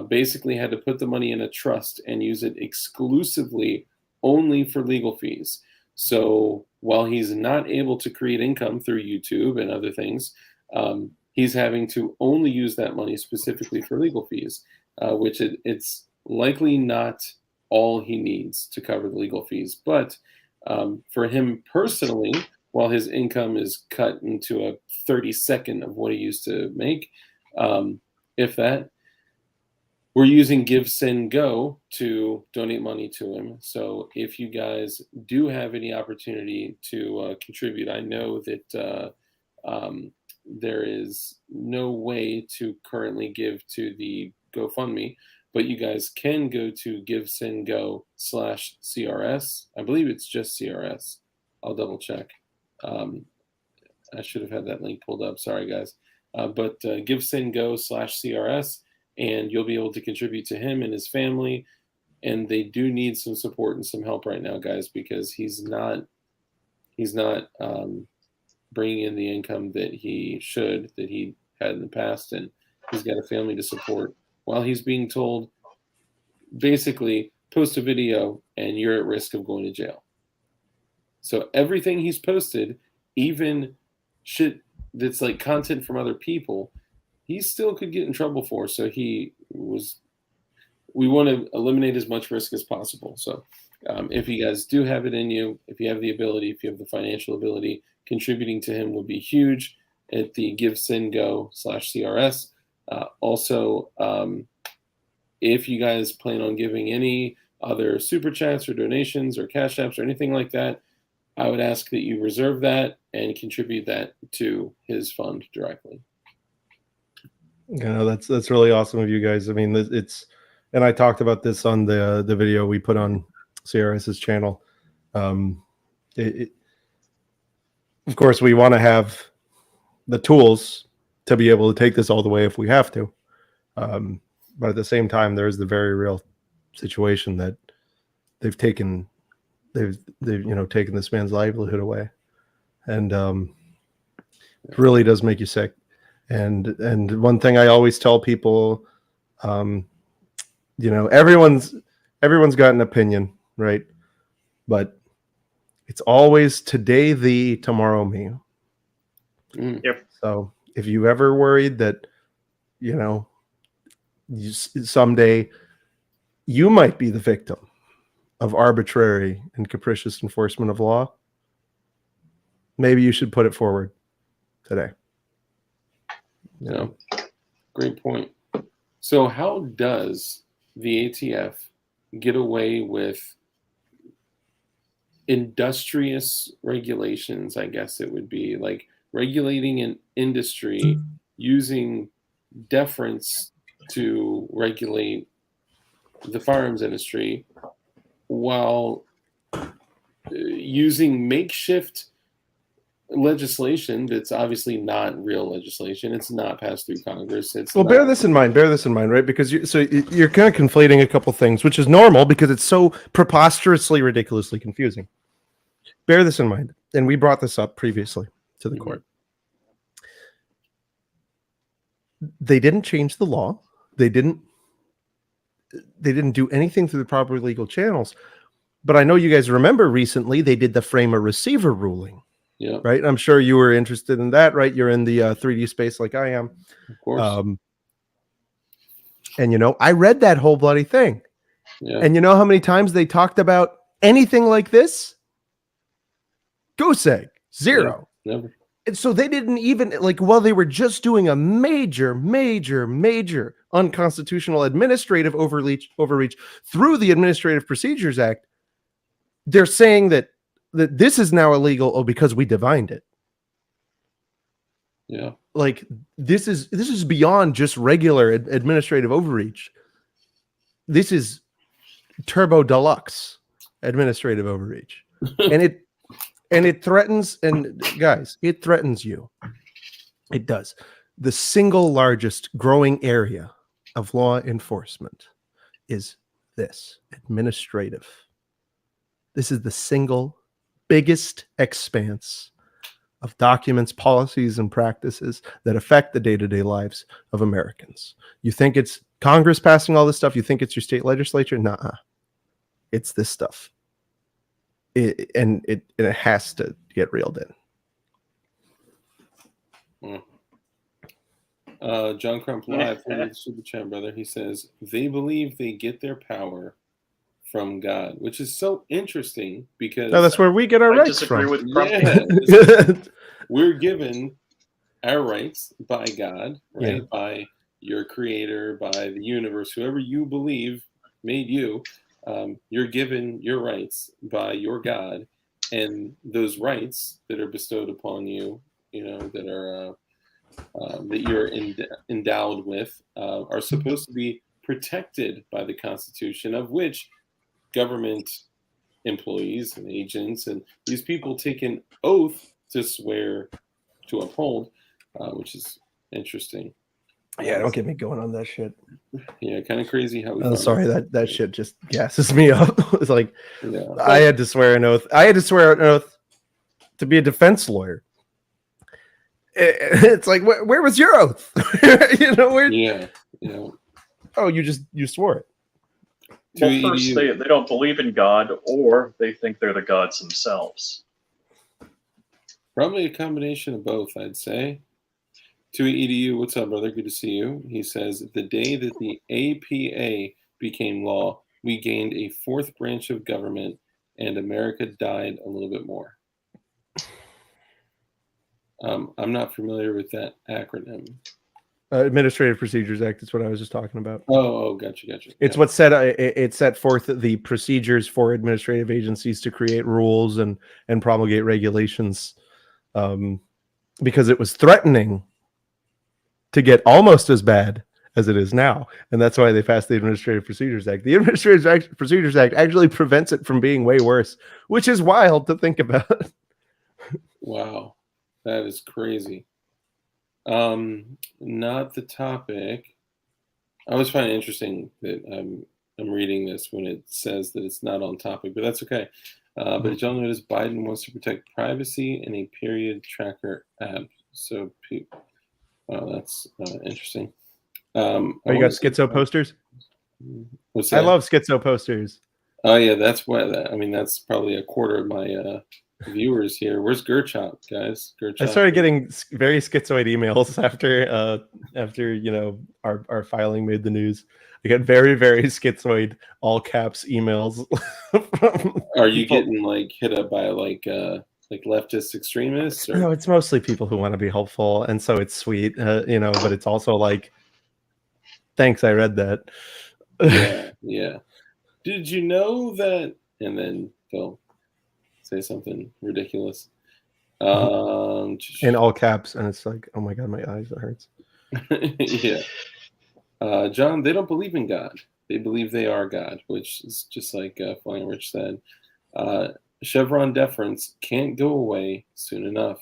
Speaker 1: basically had to put the money in a trust and use it exclusively only for legal fees. So while he's not able to create income through YouTube and other things, he's having to only use that money specifically for legal fees, which it's likely not all he needs to cover the legal fees. But for him personally, while his income is cut into a 32nd of what he used to make, if that, we're using Give, Send, Go to donate money to him. So if you guys do have any opportunity to contribute, I know that there is no way to currently give to the GoFundMe, but you guys can go to GiveSendGo/CRS. I believe it's just CRS. I'll double check. I should have had that link pulled up. Sorry, guys. But GiveSendGo/CRS, and you'll be able to contribute to him and his family. And they do need some support and some help right now, guys, because he's not bringing in the income that he should, that he had in the past, and he's got a family to support while he's being told, basically, post a video and you're at risk of going to jail. So everything he's posted, even shit that's like content from other people, he still could get in trouble for. So we want to eliminate as much risk as possible. So if you guys do have it in you, if you have the ability, if you have the financial ability, contributing to him would be huge at the GiveSendGo/CRS. Also, if you guys plan on giving any other super chats or donations or cash apps or anything like that, I would ask that you reserve that and contribute that to his fund directly.
Speaker 2: You know, that's really awesome of you guys. I mean, it's, and I talked about this on the video we put on CRS's channel. Of course, we want to have the tools to be able to take this all the way if we have to. But at the same time, there's the very real situation that they've taken this man's livelihood away, and it really does make you sick. And one thing I always tell people, everyone's got an opinion, right? But it's always today thee, tomorrow me.
Speaker 3: Yep.
Speaker 2: So if you ever worried that, someday you might be the victim of arbitrary and capricious enforcement of law, maybe you should put it forward today.
Speaker 1: Great point. So how does the ATF get away with industrious regulations? I guess it would be like regulating an industry using deference to regulate the firearms industry while using makeshift legislation that's obviously not real legislation. It's not passed through Congress.
Speaker 2: Bear this in mind, right? Because you're kind of conflating a couple things, which is normal because it's so preposterously, ridiculously confusing. Bear this in mind, and we brought this up previously to the court. They didn't change the law. They didn't do anything through the proper legal channels. But I know you guys remember recently they did the framer receiver ruling.
Speaker 1: Yeah.
Speaker 2: Right. I'm sure you were interested in that, right? You're in the 3D space like I am.
Speaker 1: Of course.
Speaker 2: And, I read that whole bloody thing.
Speaker 1: Yeah.
Speaker 2: And you know how many times they talked about anything like this? Goose egg. Zero.
Speaker 1: Yeah, never.
Speaker 2: And so they didn't even, while they were just doing a major unconstitutional administrative overreach through the Administrative Procedures Act, they're saying that this is now illegal because we divined it.
Speaker 1: Yeah.
Speaker 2: This is beyond just regular administrative overreach. This is turbo deluxe administrative overreach. and it threatens, and guys, it threatens you. It does. The single largest growing area of law enforcement is this administrative. This is the single biggest expanse of documents, policies, and practices that affect the day-to-day lives of Americans. You think it's Congress passing all this stuff? You think it's your state legislature? Nuh-uh. It's this stuff. It has to get reeled
Speaker 1: in. John Crump Live, Super Chat, brother. He says, they believe they get their power from God, which is so interesting because
Speaker 2: that's where we get our rights from.
Speaker 3: With
Speaker 1: we're given our rights by God, right? By your creator, by the universe, whoever you believe made you. You're given your rights by your God, and those rights that are bestowed upon you, that are that you're endowed with, are supposed to be protected by the Constitution, of which government employees and agents and these people take an oath to swear to uphold, which is interesting.
Speaker 2: Yeah, don't get me going on that shit.
Speaker 1: Yeah, kind of crazy how we.
Speaker 2: I'm sorry, that shit just gasses me up. It's like, I had to swear an oath. I had to swear an oath to be a defense lawyer. It's like, where was your oath? Where?
Speaker 1: Yeah.
Speaker 2: Oh, you swore it.
Speaker 3: Well, first, they don't believe in God, or they think they're the gods themselves.
Speaker 1: Probably a combination of both, I'd say. 2EDU, what's up, brother? Good to see you. He says, the day that the APA became law, we gained a fourth branch of government, and America died a little bit more. I'm not familiar with that acronym.
Speaker 2: Administrative Procedures Act is what I was just talking about.
Speaker 1: Oh, gotcha.
Speaker 2: It's what it set forth the procedures for administrative agencies to create rules and promulgate regulations, because it was threatening to get almost as bad as it is now, and that's why they passed the Administrative Procedures Act. The Administrative Procedures Act actually prevents it from being way worse, which is wild to think about.
Speaker 1: Wow, that is crazy. Not the topic. I always find it interesting that I'm reading this when it says that it's not on topic, but that's okay. But did y'all notice Biden wants to protect privacy in a period tracker app? So, that's interesting.
Speaker 2: You got schizo posters?
Speaker 1: What's that?
Speaker 2: I love schizo posters.
Speaker 1: Oh yeah, that's why. That's probably a quarter of my viewers here. Where's Gerchop, guys?
Speaker 2: I started getting very schizoid emails after our filing made the news. I got very, very schizoid all caps emails.
Speaker 1: Are you getting hit up by leftist extremists? Or?
Speaker 2: No, it's mostly people who want to be helpful, and so it's sweet, but it's also like, thanks, I read that.
Speaker 1: Yeah. Did you know that? And then they'll say something ridiculous.
Speaker 2: In all caps, and it's like, oh my god, my eyes, that hurts.
Speaker 1: Yeah. John, they don't believe in God. They believe they are God, which is just like Flying Rich said. Chevron deference can't go away soon enough.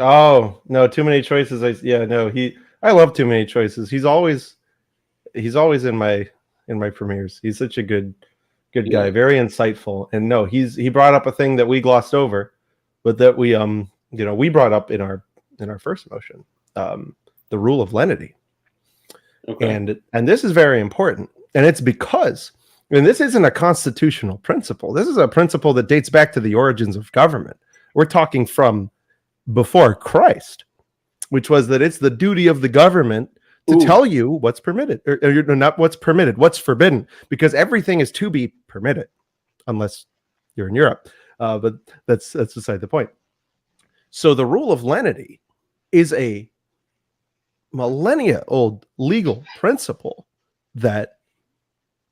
Speaker 2: Oh no, too many choices. I love Too Many Choices. He's always in my premieres. He's such a good guy, very insightful. And no, he brought up a thing that we glossed over, but that we we brought up in our first motion, the rule of lenity. Okay. And this is very important, and it's because this isn't a constitutional principle. This is a principle that dates back to the origins of government. We're talking from before Christ, which was that it's the duty of the government to tell you what's permitted, or not what's permitted, what's forbidden, because everything is to be permitted, unless you're in Europe. But that's beside the point. So the rule of lenity is a millennia old legal principle that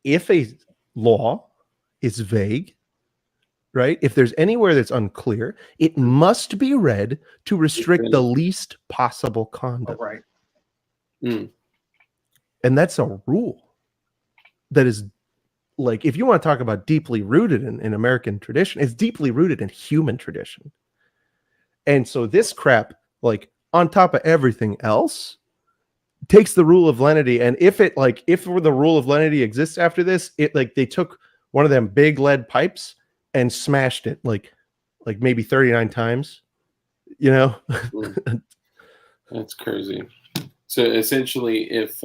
Speaker 2: if a law is vague, right? If there's anywhere that's unclear, it must be read to restrict the least possible conduct.
Speaker 3: Right.
Speaker 1: Mm.
Speaker 2: And that's a rule that is, like, if you want to talk about deeply rooted in American tradition, it's deeply rooted in human tradition. And so this crap, like, on top of everything else, takes the rule of lenity. And if the rule of lenity exists after this, they took one of them big lead pipes and smashed it like maybe 39 times,
Speaker 1: That's crazy. So essentially, if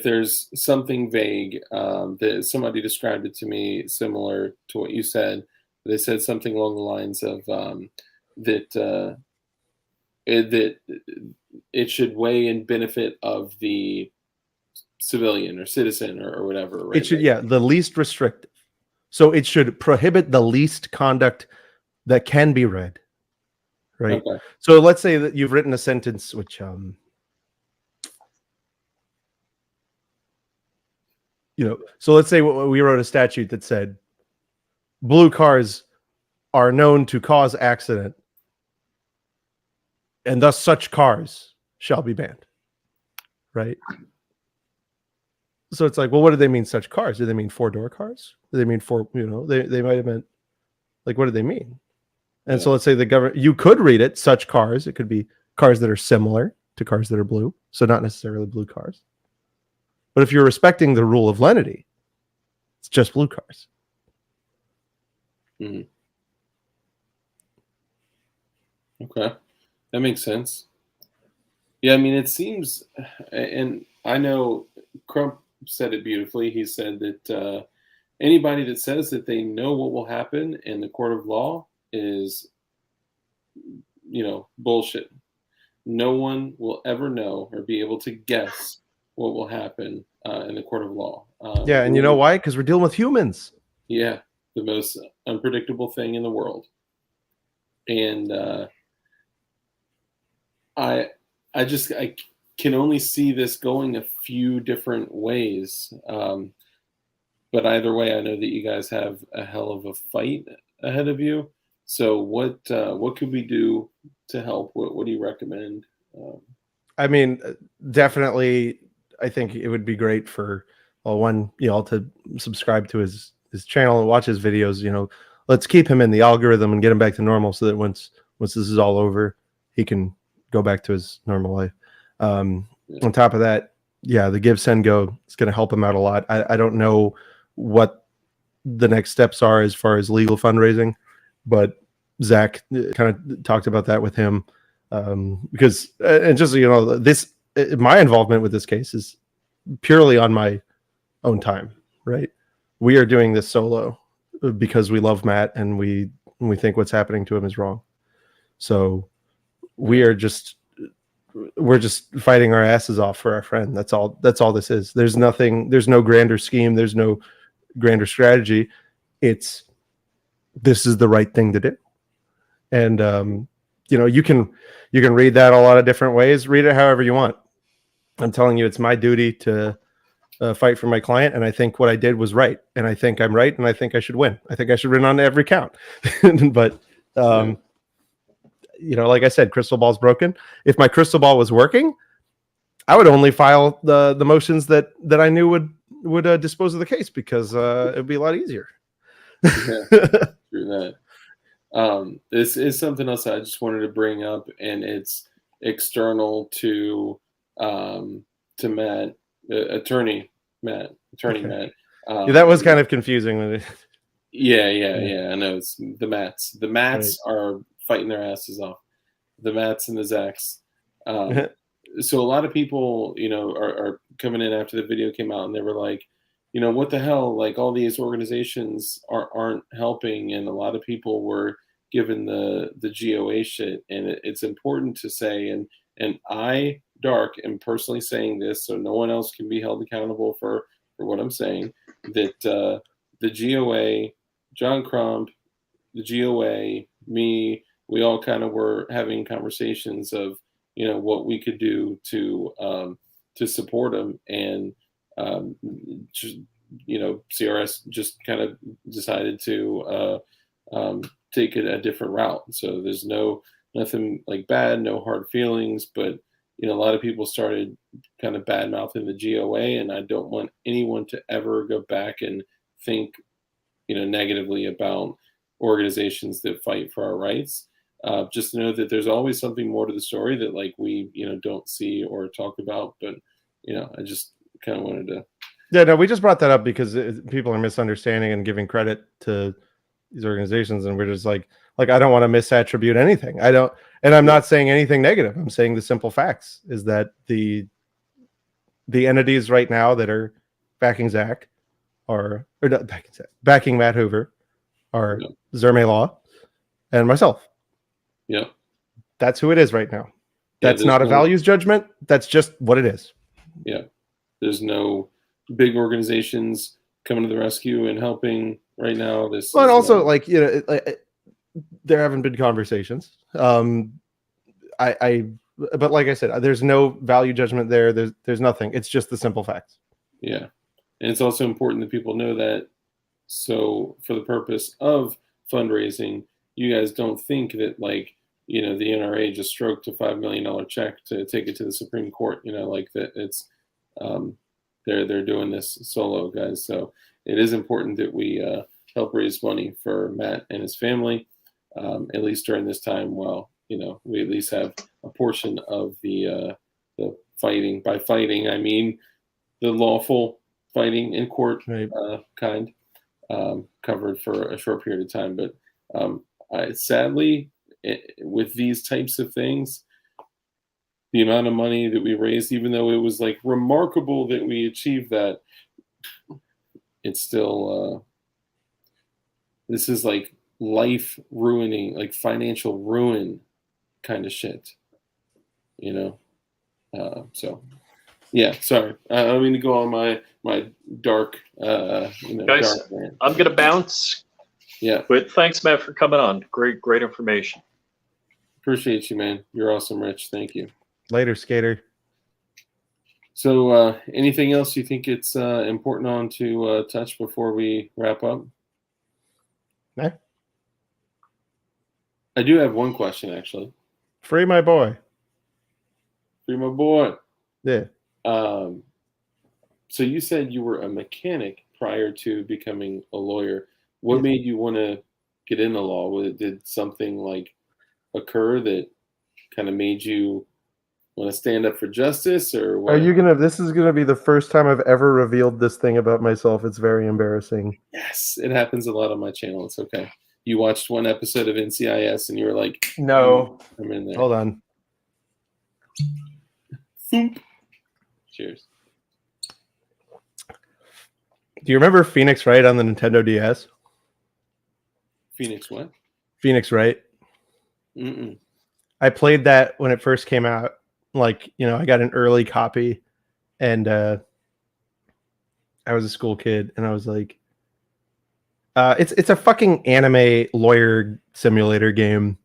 Speaker 1: there's something vague, that somebody described it to me similar to what you said. They said something along the lines of that it should weigh in benefit of the civilian or citizen or whatever. Right?
Speaker 2: It should, the least restrictive. So it should prohibit the least conduct that can be read. Right. Okay. So let's say that you've written a sentence which so let's say we wrote a statute that said blue cars are known to cause accident, and thus such cars shall be banned. Right. So it's like, well, what do they mean, such cars? Do they mean 4-door cars? Do they mean they might have meant, like, what do they mean? And so let's say the government, you could read it, such cars. It could be cars that are similar to cars that are blue. So not necessarily blue cars. But if you're respecting the rule of lenity, it's just blue cars.
Speaker 1: Mm-hmm. Okay. That makes sense. Yeah, I mean, it seems, and I know Crump said it beautifully. He said that anybody that says that they know what will happen in the court of law is, bullshit. No one will ever know or be able to guess what will happen in the court of law.
Speaker 2: And you know why? Because we're dealing with humans.
Speaker 1: Yeah, the most unpredictable thing in the world. And I can only see this going a few different ways. But either way, I know that you guys have a hell of a fight ahead of you. So what could we do to help? What do you recommend?
Speaker 2: I mean, definitely, I think it would be great for y'all to subscribe to his channel and watch his videos. Let's keep him in the algorithm and get him back to normal, so that once this is all over, he can go back to his normal life. On top of that, the Give, Send, Go is going to help him out a lot. I don't know what the next steps are as far as legal fundraising, but Zach kind of talked about that with him, because and just this my involvement with this case is purely on my own time. Right, we are doing this solo because we love Matt and we think what's happening to him is wrong. So we're just fighting our asses off for our friend. That's all this is. There's no grander scheme. There's no grander strategy. This is the right thing to do. And you can read that a lot of different ways. Read it however you want. I'm telling you, it's my duty to fight for my client, and I think what I did was right, and I think I'm right, and I think I should win. I think I should win on every count. But like I said, crystal ball's broken. If my crystal ball was working, I would only file the motions that I knew would dispose of the case, because it'd be a lot easier.
Speaker 1: Yeah, through that. This is something else I just wanted to bring up, and it's external to Matt, attorney Matt.
Speaker 2: Yeah, that was kind of confusing.
Speaker 1: Yeah. I know, it's the Matts. The Matts
Speaker 2: Right.
Speaker 1: are fighting their asses off. The Matts and the Zacks. So a lot of people, are coming in after the video came out, and they were like, what the hell? Like, all these organizations aren't helping, and a lot of people were given the GOA shit. And it's important to say, and I, Dark, am personally saying this, so no one else can be held accountable for what I'm saying, that the GOA, John Crump, the GOA, me, we all kind of were having conversations of, what we could do to support them. And CRS just kind of decided to take it a different route. So there's nothing like bad, no hard feelings, but a lot of people started kind of bad mouthing the GOA, and I don't want anyone to ever go back and think negatively about organizations that fight for our rights. Just to know that there's always something more to the story that, like, we don't see or talk about. But I just kind of wanted to.
Speaker 2: Yeah, no, we just brought that up because people are misunderstanding and giving credit to these organizations, and we're just like I don't want to misattribute anything. I don't, and I'm not saying anything negative. I'm saying the simple facts is that the entities right now that are backing Zach or not backing Zach, backing Matt Hoover are Zerme Law and myself.
Speaker 1: Yeah,
Speaker 2: that's who it is right now. That's not a values judgment. That's just what it is.
Speaker 1: Yeah, there's no big organizations coming to the rescue and helping right now. This,
Speaker 2: but also there haven't been conversations. But like I said, there's no value judgment there. There's nothing. It's just the simple facts.
Speaker 1: Yeah, and it's also important that people know that. So for the purpose of fundraising, you guys don't think that, like, the NRA just stroked a $5 million check to take it to the Supreme Court. Like that. It's they're doing this solo, guys. So it is important that we help raise money for Matt and his family, at least during this time, while we at least have a portion of the fighting. By fighting, I mean the lawful fighting in court,
Speaker 2: right.
Speaker 1: Kind covered for a short period of time. But sadly, with these types of things, the amount of money that we raised, even though it was like remarkable that we achieved that, it's still this is like life ruining, like financial ruin kind of shit, so yeah, sorry, I don't mean to go on my dark
Speaker 3: guys,
Speaker 1: dark rant.
Speaker 3: I'm gonna bounce.
Speaker 1: Yeah,
Speaker 3: but thanks, Matt, for coming on. Great information.
Speaker 1: Appreciate you, man. You're awesome, Rich. Thank you.
Speaker 2: Later, skater.
Speaker 1: So anything else you think it's important on to touch before we wrap up?
Speaker 2: No.
Speaker 1: I do have one question, actually.
Speaker 2: Free my boy.
Speaker 1: Free my boy.
Speaker 2: Yeah.
Speaker 1: So you said you were a mechanic prior to becoming a lawyer. What made you want to get into law? Did something like occur that kind of made you want to stand up for justice, or what?
Speaker 2: This is gonna be the first time I've ever revealed this thing about myself. It's very embarrassing.
Speaker 1: Yes, it happens a lot on my channel. It's okay. You watched one episode of NCIS and you were like,
Speaker 2: no,
Speaker 1: I'm in there.
Speaker 2: Hold on.
Speaker 1: Cheers.
Speaker 2: Do you remember Phoenix Wright on the Nintendo DS?
Speaker 1: Phoenix what?
Speaker 2: Phoenix Wright.
Speaker 1: Mm-mm.
Speaker 2: I played that when it first came out. Like, I got an early copy, and I was a school kid, and I was like, it's a fucking anime lawyer simulator game,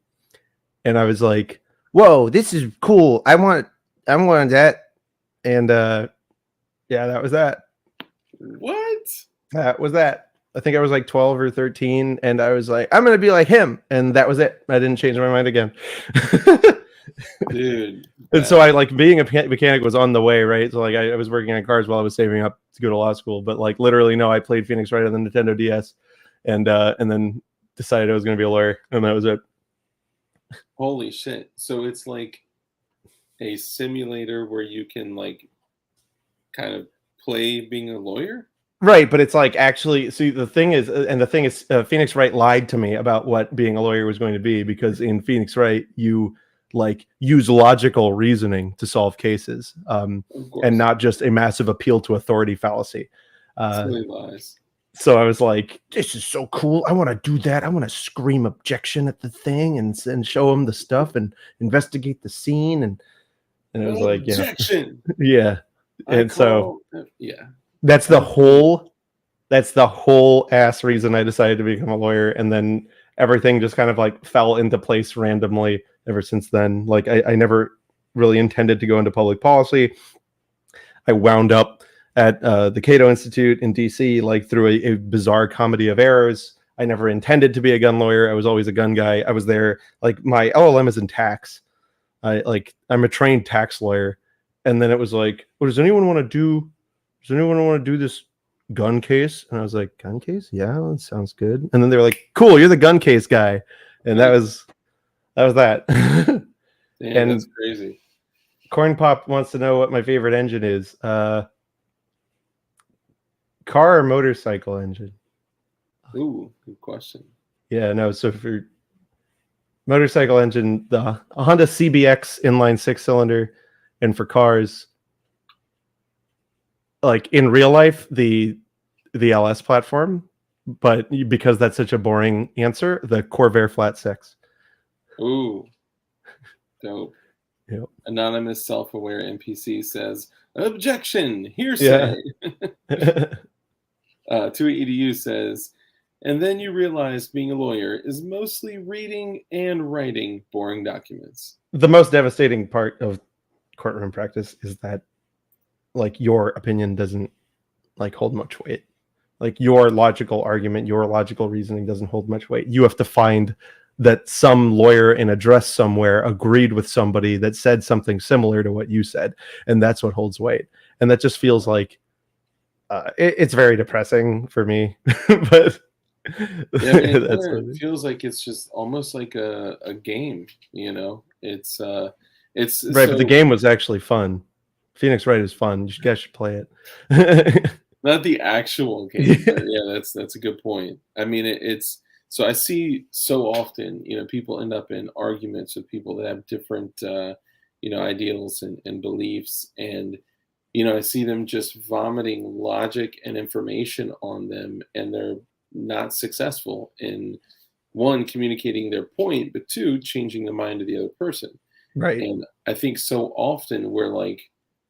Speaker 2: and I was like, whoa, this is cool. I want that, and yeah, that was that.
Speaker 1: What?
Speaker 2: That was that. I think I was like 12 or 13, and I was like, I'm gonna be like him, and that was it. I didn't change my mind again.
Speaker 1: Dude.
Speaker 2: And so I like being a mechanic was on the way, right? So like I was working on cars while I was saving up to go to law school, but like literally, no, I played Phoenix Wright on the Nintendo DS, and then decided I was going to be a lawyer, and that was it.
Speaker 1: Holy shit! So it's like a simulator where you can like kind of play being a lawyer.
Speaker 2: Right, but it's like actually, see, the thing is, Phoenix Wright lied to me about what being a lawyer was going to be, because in Phoenix Wright, you like use logical reasoning to solve cases, and not just a massive appeal to authority fallacy.
Speaker 1: Silly lies.
Speaker 2: So I was like, this is so cool. I want to do that. I want to scream objection at the thing and show them the stuff and investigate the scene. And it was like,
Speaker 1: objection.
Speaker 2: Yeah. And so
Speaker 1: yeah,
Speaker 2: that's the whole ass reason I decided to become a lawyer. And then everything just kind of like fell into place randomly ever since then. Like I never really intended to go into public policy. I wound up at the Cato Institute in DC, like through a bizarre comedy of errors. I never intended to be a gun lawyer. I was always a gun guy. I was there, like my LLM is in tax. I'm a trained tax lawyer. And then it was like, well, does anyone want to do this gun case? And I was like, gun case? Yeah, that sounds good. And then they were like, cool, you're the gun case guy. And that was that.
Speaker 1: Damn, and that's crazy.
Speaker 2: Corn Pop wants to know what my favorite engine is. Car or motorcycle engine?
Speaker 1: Ooh, good question.
Speaker 2: Yeah, no. So for motorcycle engine, the Honda CBX inline 6-cylinder, and for cars, like in real life, the LS platform. But because that's such a boring answer, the Corvair Flat 6.
Speaker 1: Ooh, dope.
Speaker 2: Yep.
Speaker 1: Anonymous self-aware NPC says, objection, hearsay.
Speaker 2: Yeah.
Speaker 1: 2edu says, and then you realize being a lawyer is mostly reading and writing boring documents.
Speaker 2: The most devastating part of courtroom practice is that like your opinion doesn't like hold much weight. Like your logical argument, your logical reasoning doesn't hold much weight. You have to find that some lawyer in a dress somewhere agreed with somebody that said something similar to what you said, and that's what holds weight. And that just feels like it's very depressing for me. But
Speaker 1: yeah, it feels like it's just almost like a game, you know. It's right,
Speaker 2: but the game was actually fun. Phoenix Wright is fun. You guys should play it.
Speaker 1: Not the actual game, but yeah, that's a good point. I mean, it's so I see so often, you know, people end up in arguments with people that have different, you know, ideals and beliefs, and you know, I see them just vomiting logic and information on them, and they're not successful in, one, communicating their point, but two, changing the mind of the other person.
Speaker 2: Right.
Speaker 1: And I think so often we're like,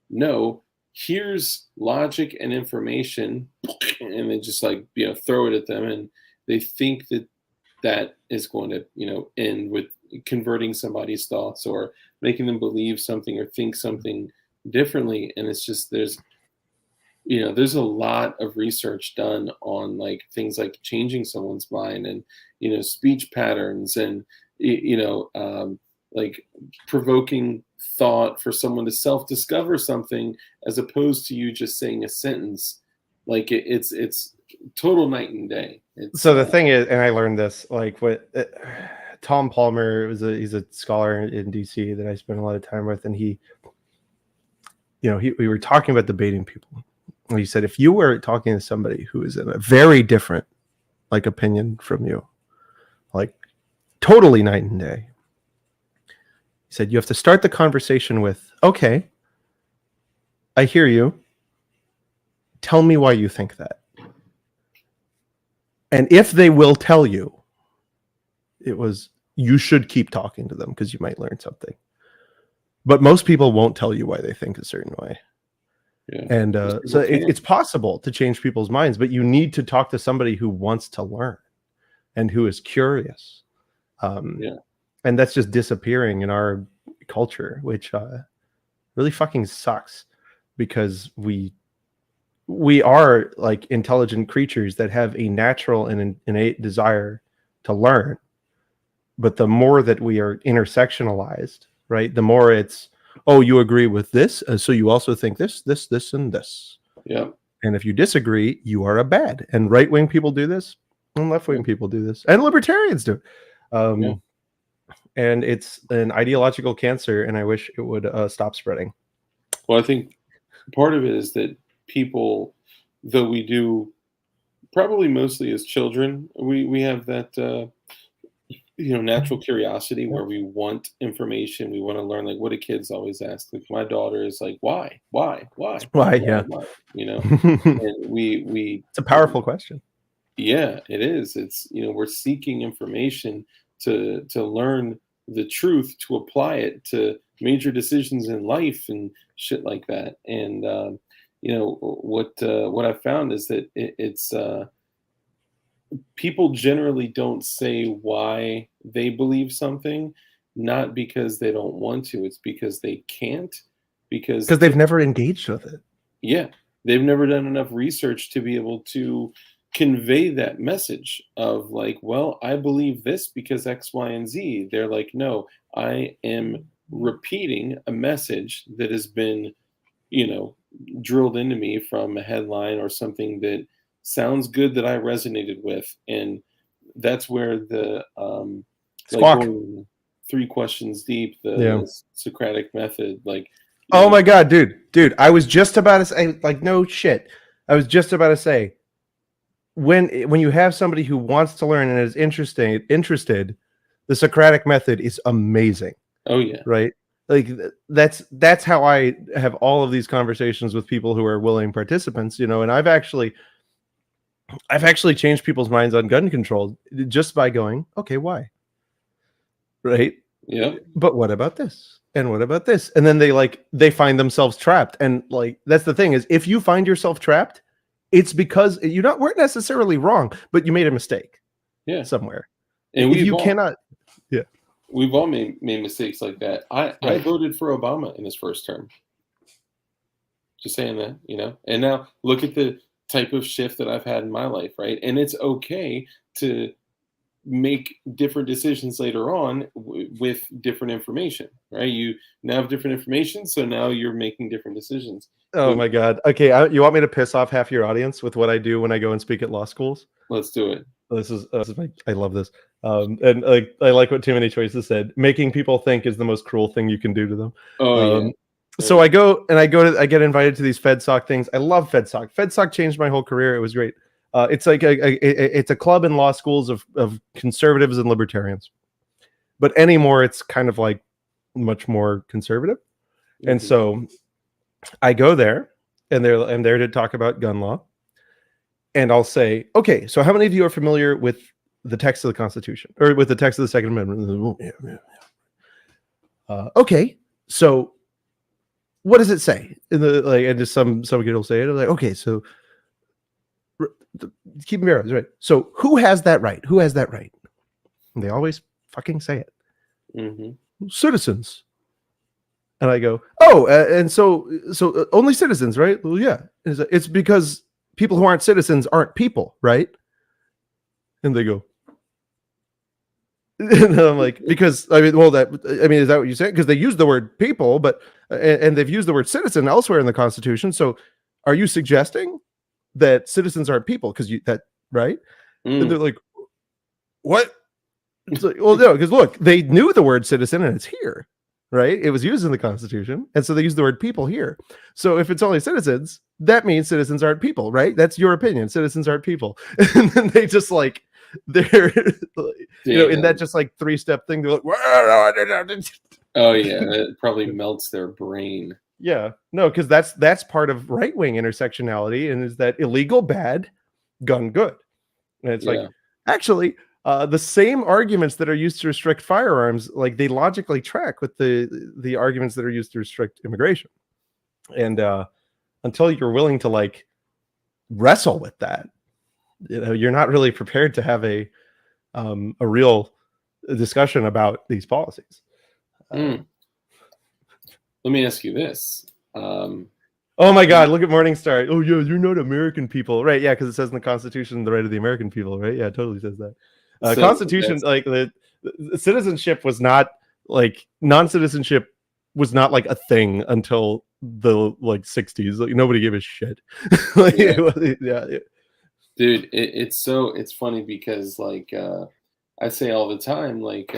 Speaker 1: no, here's logic and information, and then just like, you know, throw it at them, and they think that is going to, you know, end with converting somebody's thoughts or making them believe something or think something differently. And it's just, there's a lot of research done on like things like changing someone's mind and, you know, speech patterns and, you know, like provoking thought for someone to self-discover something, as opposed to you just saying a sentence. Like it's total night and day.
Speaker 2: So the thing is, and I learned this, like what Tom Palmer he's a scholar in DC that I spent a lot of time with, and we were talking about debating people. And he said, if you were talking to somebody who is in a very different like opinion from you, like totally night and day, he said, you have to start the conversation with, okay, I hear you. Tell me why you think that. And if they will tell you, you should keep talking to them because you might learn something. But most people won't tell you why they think a certain way. Yeah. And so it's possible to change people's minds, but you need to talk to somebody who wants to learn and who is curious. And that's just disappearing in our culture, which really fucking sucks, because we we are like intelligent creatures that have a natural and innate desire to learn. But the more that we are intersectionalized, right, the more it's, oh, you agree with this, so you also think this, and this.
Speaker 1: Yeah.
Speaker 2: And if you disagree, you are a bad. And right-wing people do this, and left-wing people do this, and libertarians do it. And it's an ideological cancer, and I wish it would stop spreading.
Speaker 1: Well, I think part of it is that people, though we do, probably mostly as children, we have that natural curiosity where we want information, we want to learn. Like, what do kids always ask? Like, my daughter is like, why?
Speaker 2: Yeah.
Speaker 1: And we
Speaker 2: it's a powerful question.
Speaker 1: Yeah, it is. It's, we're seeking information to learn the truth, to apply it to major decisions in life and shit like that. And what I found is that it's people generally don't say why they believe something, not because they don't want to. It's because they can't, because
Speaker 2: they've never engaged with it.
Speaker 1: Yeah, they've never done enough research to be able to convey that message of like, well, I believe this because X, Y, and Z. They're like, no, I am repeating a message that has been, drilled into me from a headline or something that sounds good that I resonated with. And that's where the going 3 questions deep, the Socratic method, like,
Speaker 2: oh my God, dude, I was just about to say, like, no shit. I was just about to say, when you have somebody who wants to learn and is interested, the Socratic method is amazing.
Speaker 1: Oh yeah.
Speaker 2: Right? Like that's how I have all of these conversations with people who are willing participants, and I've actually changed people's minds on gun control just by going, okay, why? Right?
Speaker 1: Yeah.
Speaker 2: But what about this? And what about this? And then they find themselves trapped. And like, that's the thing is, if you find yourself trapped, it's because you weren't necessarily wrong, but you made a mistake.
Speaker 1: Yeah.
Speaker 2: Somewhere.
Speaker 1: And
Speaker 2: we've
Speaker 1: all made mistakes like that. I voted for Obama in his first term. Just saying that, and now look at the type of shift that I've had in my life, right? And it's okay to make different decisions later on with different information, right? You now have different information, so now you're making different decisions.
Speaker 2: Oh my God. Okay, you want me to piss off half your audience with what I do when I go and speak at law schools?
Speaker 1: Let's do it.
Speaker 2: This is I love this. And I like what Too Many Choices said. Making people think is the most cruel thing you can do to them.
Speaker 1: Oh yeah.
Speaker 2: So I get invited to these FedSoc things. I love FedSoc. FedSoc changed my whole career. It was great. It's like it's a club in law schools of conservatives and libertarians, but anymore it's kind of like much more conservative. Mm-hmm. And so I go there, and I'm there to talk about gun law, and I'll say, okay, so how many of you are familiar with the text of the Constitution or with the text of the Second Amendment? Okay, so what does it say? And just some kid will say it. I'm like, okay, so keep me right. So who has that right? Who has that right? And they always fucking say it.
Speaker 1: Mm-hmm.
Speaker 2: Citizens. And I go, oh, and so only citizens, right? Well, yeah. It's because people who aren't citizens aren't people, right? And they go, and I'm like, because is that what you said? Because they use the word people, but and they've used the word citizen elsewhere in the Constitution. So are you suggesting that citizens aren't people? Because right? And they're like, what? It's like, well, no, because look, they knew the word citizen and it's here, right? It was used in the Constitution, and so they use the word people here. So if it's only citizens, that means citizens aren't people, right? That's your opinion. Citizens aren't people. And then they just like, they're in that just like 3-step thing, they're like,
Speaker 1: oh yeah, it probably melts their brain.
Speaker 2: Yeah, no, because that's part of right-wing intersectionality, and is that illegal bad, gun good. And it's like, actually, the same arguments that are used to restrict firearms, like they logically track with the arguments that are used to restrict immigration. And until you're willing to like wrestle with that, you're not really prepared to have a real discussion about these policies.
Speaker 1: Let me ask you this.
Speaker 2: Oh my God, look at Morningstar. Oh yeah, you're not American people, right? Yeah, because it says in the Constitution the right of the American people, right? Yeah, it totally says that.
Speaker 1: So
Speaker 2: Constitution, like the citizenship was not like non-citizenship was not like a thing until the like 60s. Like nobody gave a shit. Like,
Speaker 1: Yeah.
Speaker 2: yeah.
Speaker 1: Dude, it's funny because like I say all the time, like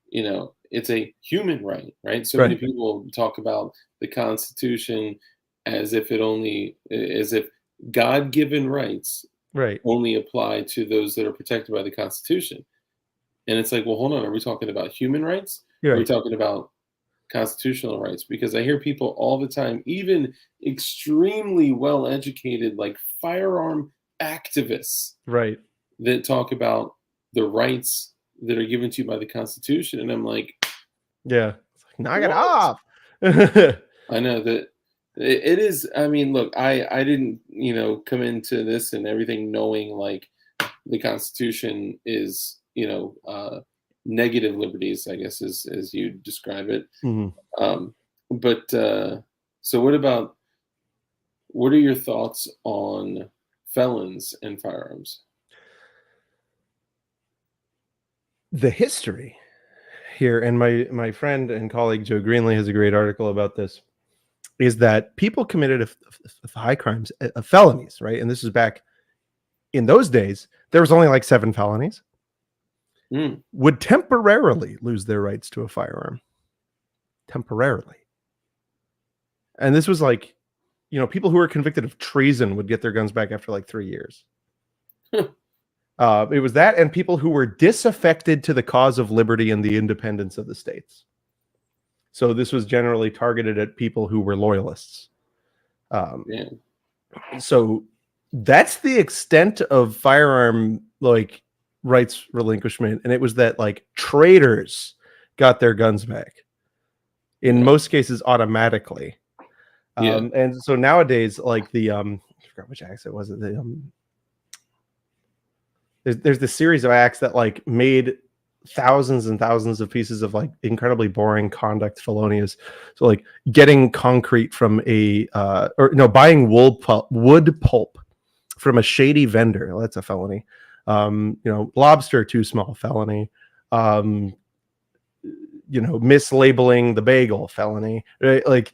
Speaker 1: you know, it's a human right, right? So many
Speaker 2: Right.
Speaker 1: people talk about the Constitution as if as if God-given rights
Speaker 2: Right.
Speaker 1: only apply to those that are protected by the Constitution. And it's like, well, hold on, are we talking about human rights?
Speaker 2: You're
Speaker 1: Are we
Speaker 2: right.
Speaker 1: talking about constitutional rights? Because I hear people all the time, even extremely well-educated, like firearm activists,
Speaker 2: Right.
Speaker 1: that talk about the rights that are given to you by the Constitution. And I'm like,
Speaker 2: Yeah. It's like, knock it
Speaker 1: what?
Speaker 2: off.
Speaker 1: I know that it is. I mean, look, I didn't, you know, come into this and everything knowing like the Constitution is, you know, negative liberties, I guess, as you describe it.
Speaker 2: Mhm.
Speaker 1: But so what are your thoughts on felons and firearms?
Speaker 2: The history here, and my friend and colleague Joe Greenlee has a great article about this, is that people committed high crimes, felonies, right? And this is back in those days. There was only like 7 felonies. Would temporarily lose their rights to a firearm. Temporarily. And this was like, you know, people who were convicted of treason would get their guns back after like 3 years. It was that, and people who were disaffected to the cause of liberty and the independence of the states. So this was generally targeted at people who were loyalists.
Speaker 1: Yeah.
Speaker 2: So that's the extent of firearm like rights relinquishment, and it was that like traitors got their guns back in most cases automatically. And so nowadays, like the I forgot which acts it was. There's this series of acts that like made thousands and thousands of pieces of like incredibly boring conduct felonious. So like getting concrete from buying wood pulp from a shady vendor, well, that's a felony. You know, lobster too small, felony. You know, mislabeling the bagel, felony, right? Like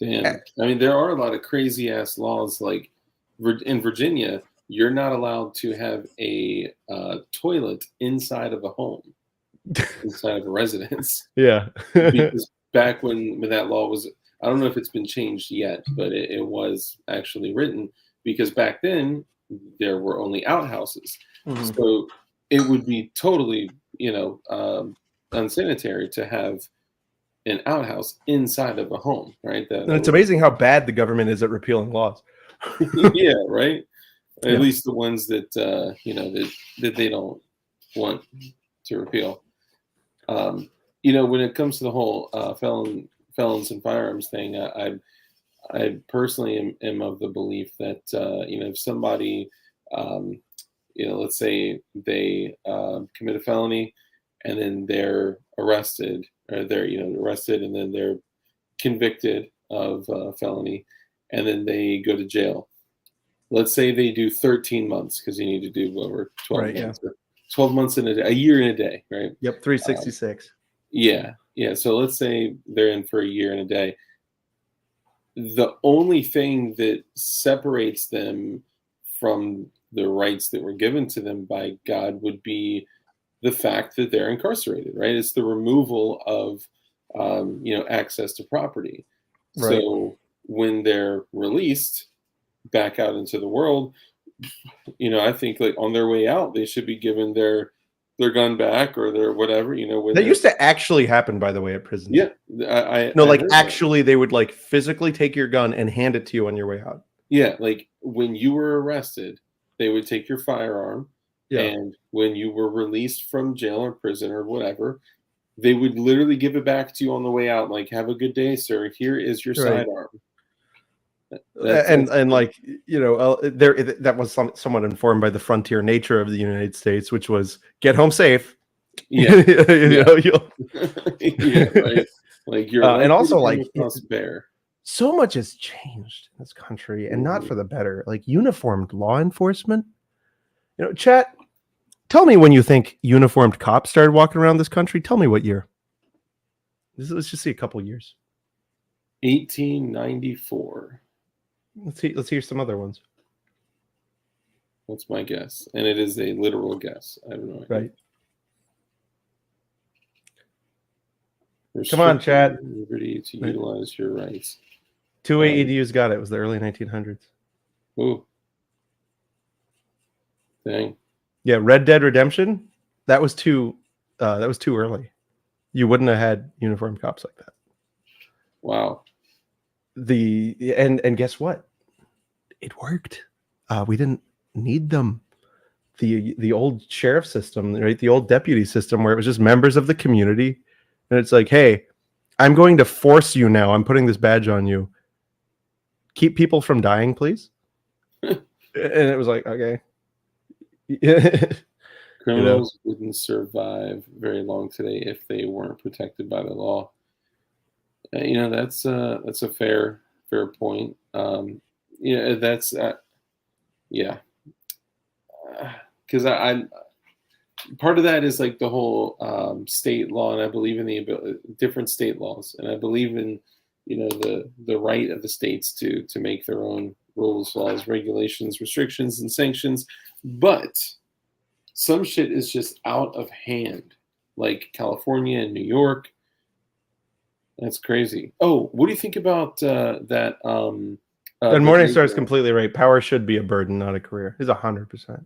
Speaker 1: Damn. I mean, there are a lot of crazy ass laws. Like in Virginia, you're not allowed to have a toilet inside of a home, inside of a residence.
Speaker 2: Yeah.
Speaker 1: Because back when that law was, I don't know if it's been changed yet, but it was actually written because back then there were only outhouses.
Speaker 2: Mhm.
Speaker 1: So it would be totally, you know, unsanitary to have an outhouse inside of a home, right?
Speaker 2: And it's amazing how bad the government is at repealing laws.
Speaker 1: Yeah, right. At
Speaker 2: Yeah.
Speaker 1: least the ones that you know that they don't want to repeal. You know, when it comes to the whole felons and firearms thing, I personally am of the belief that you know, if somebody you know, let's say they commit a felony and then they're arrested, or they're, you know, arrested and then they're convicted of felony, and then they go to jail. Let's say they do 13 months because you need to do over 12
Speaker 2: Right,
Speaker 1: months. 12 months in a year and a day, right?
Speaker 2: Yep, 366.
Speaker 1: Yeah. So let's say they're in for a year and a day. The only thing that separates them from the rights that were given to them by God would be the fact that they're incarcerated, right? It's the removal of you know, access to property.
Speaker 2: Right.
Speaker 1: So when they're released back out into the world, you know, I think like on their way out, they should be given their gun back or their whatever, you know. When
Speaker 2: That used to actually happen, by the way, at prison.
Speaker 1: Yeah, I
Speaker 2: like
Speaker 1: heard
Speaker 2: actually they would like physically take your gun and hand it to you on your way out.
Speaker 1: Yeah, like when you were arrested, they would take your firearm, and when you were released from jail or prison or whatever, they would literally give it back to you on the way out. Like, have a good day, sir. Here is your sidearm.
Speaker 2: And like, you know, that was somewhat informed by the frontier nature of the United States, which was get home safe.
Speaker 1: Yeah,
Speaker 2: you know,
Speaker 1: yeah, right. Like you're
Speaker 2: and also like
Speaker 1: bear.
Speaker 2: so much has changed in this country, and not for the better. Like uniformed law enforcement. You know, chat, tell me when you think uniformed cops started walking around this country. Tell me what year. Let's just see a couple years.
Speaker 1: 1894.
Speaker 2: Let's hear some other ones.
Speaker 1: That's my guess, and it is a literal guess. I have no idea.
Speaker 2: Right. Come on, chat.
Speaker 1: Liberty to utilize your rights.
Speaker 2: 2A EDU's got it. It was the early 1900s.
Speaker 1: Ooh. Dang.
Speaker 2: Yeah, Red Dead Redemption. That was too early. You wouldn't have had uniformed cops like that.
Speaker 1: Wow.
Speaker 2: And guess what? It worked. We didn't need them. The old sheriff system, right? The old deputy system, where it was just members of the community, and it's like, hey, I'm going to force you now. I'm putting this badge on you. Keep people from dying, please. And it was like, okay.
Speaker 1: Criminals wouldn't survive very long today if they weren't protected by the law. That's a fair point. Because I part of that is like the whole state law, and I believe in the different state laws, and I believe in the right of the states to make their own rules, laws, regulations, restrictions, and sanctions. But some shit is just out of hand, like California and New York. That's crazy. Oh, what do you think about that? And
Speaker 2: Morningstar is completely right. Power should be a burden, not a career. It's 100%.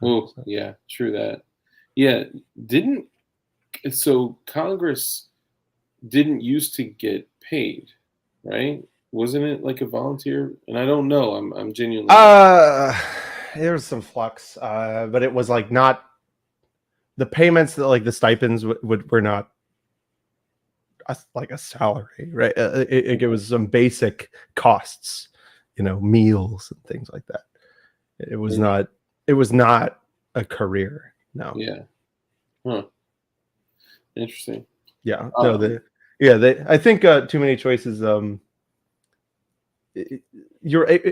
Speaker 1: Oh, yeah, true that. Yeah, so Congress didn't used to get paid, right? Wasn't it like a volunteer? And I don't know. I'm genuinely.
Speaker 2: There was some flux, but it was like not the payments that like the stipends were not like a salary, right? It was some basic costs, meals and things like that. It was not a career. No.
Speaker 1: Yeah. Huh. Interesting.
Speaker 2: Yeah. No. I think Too Many Choices. It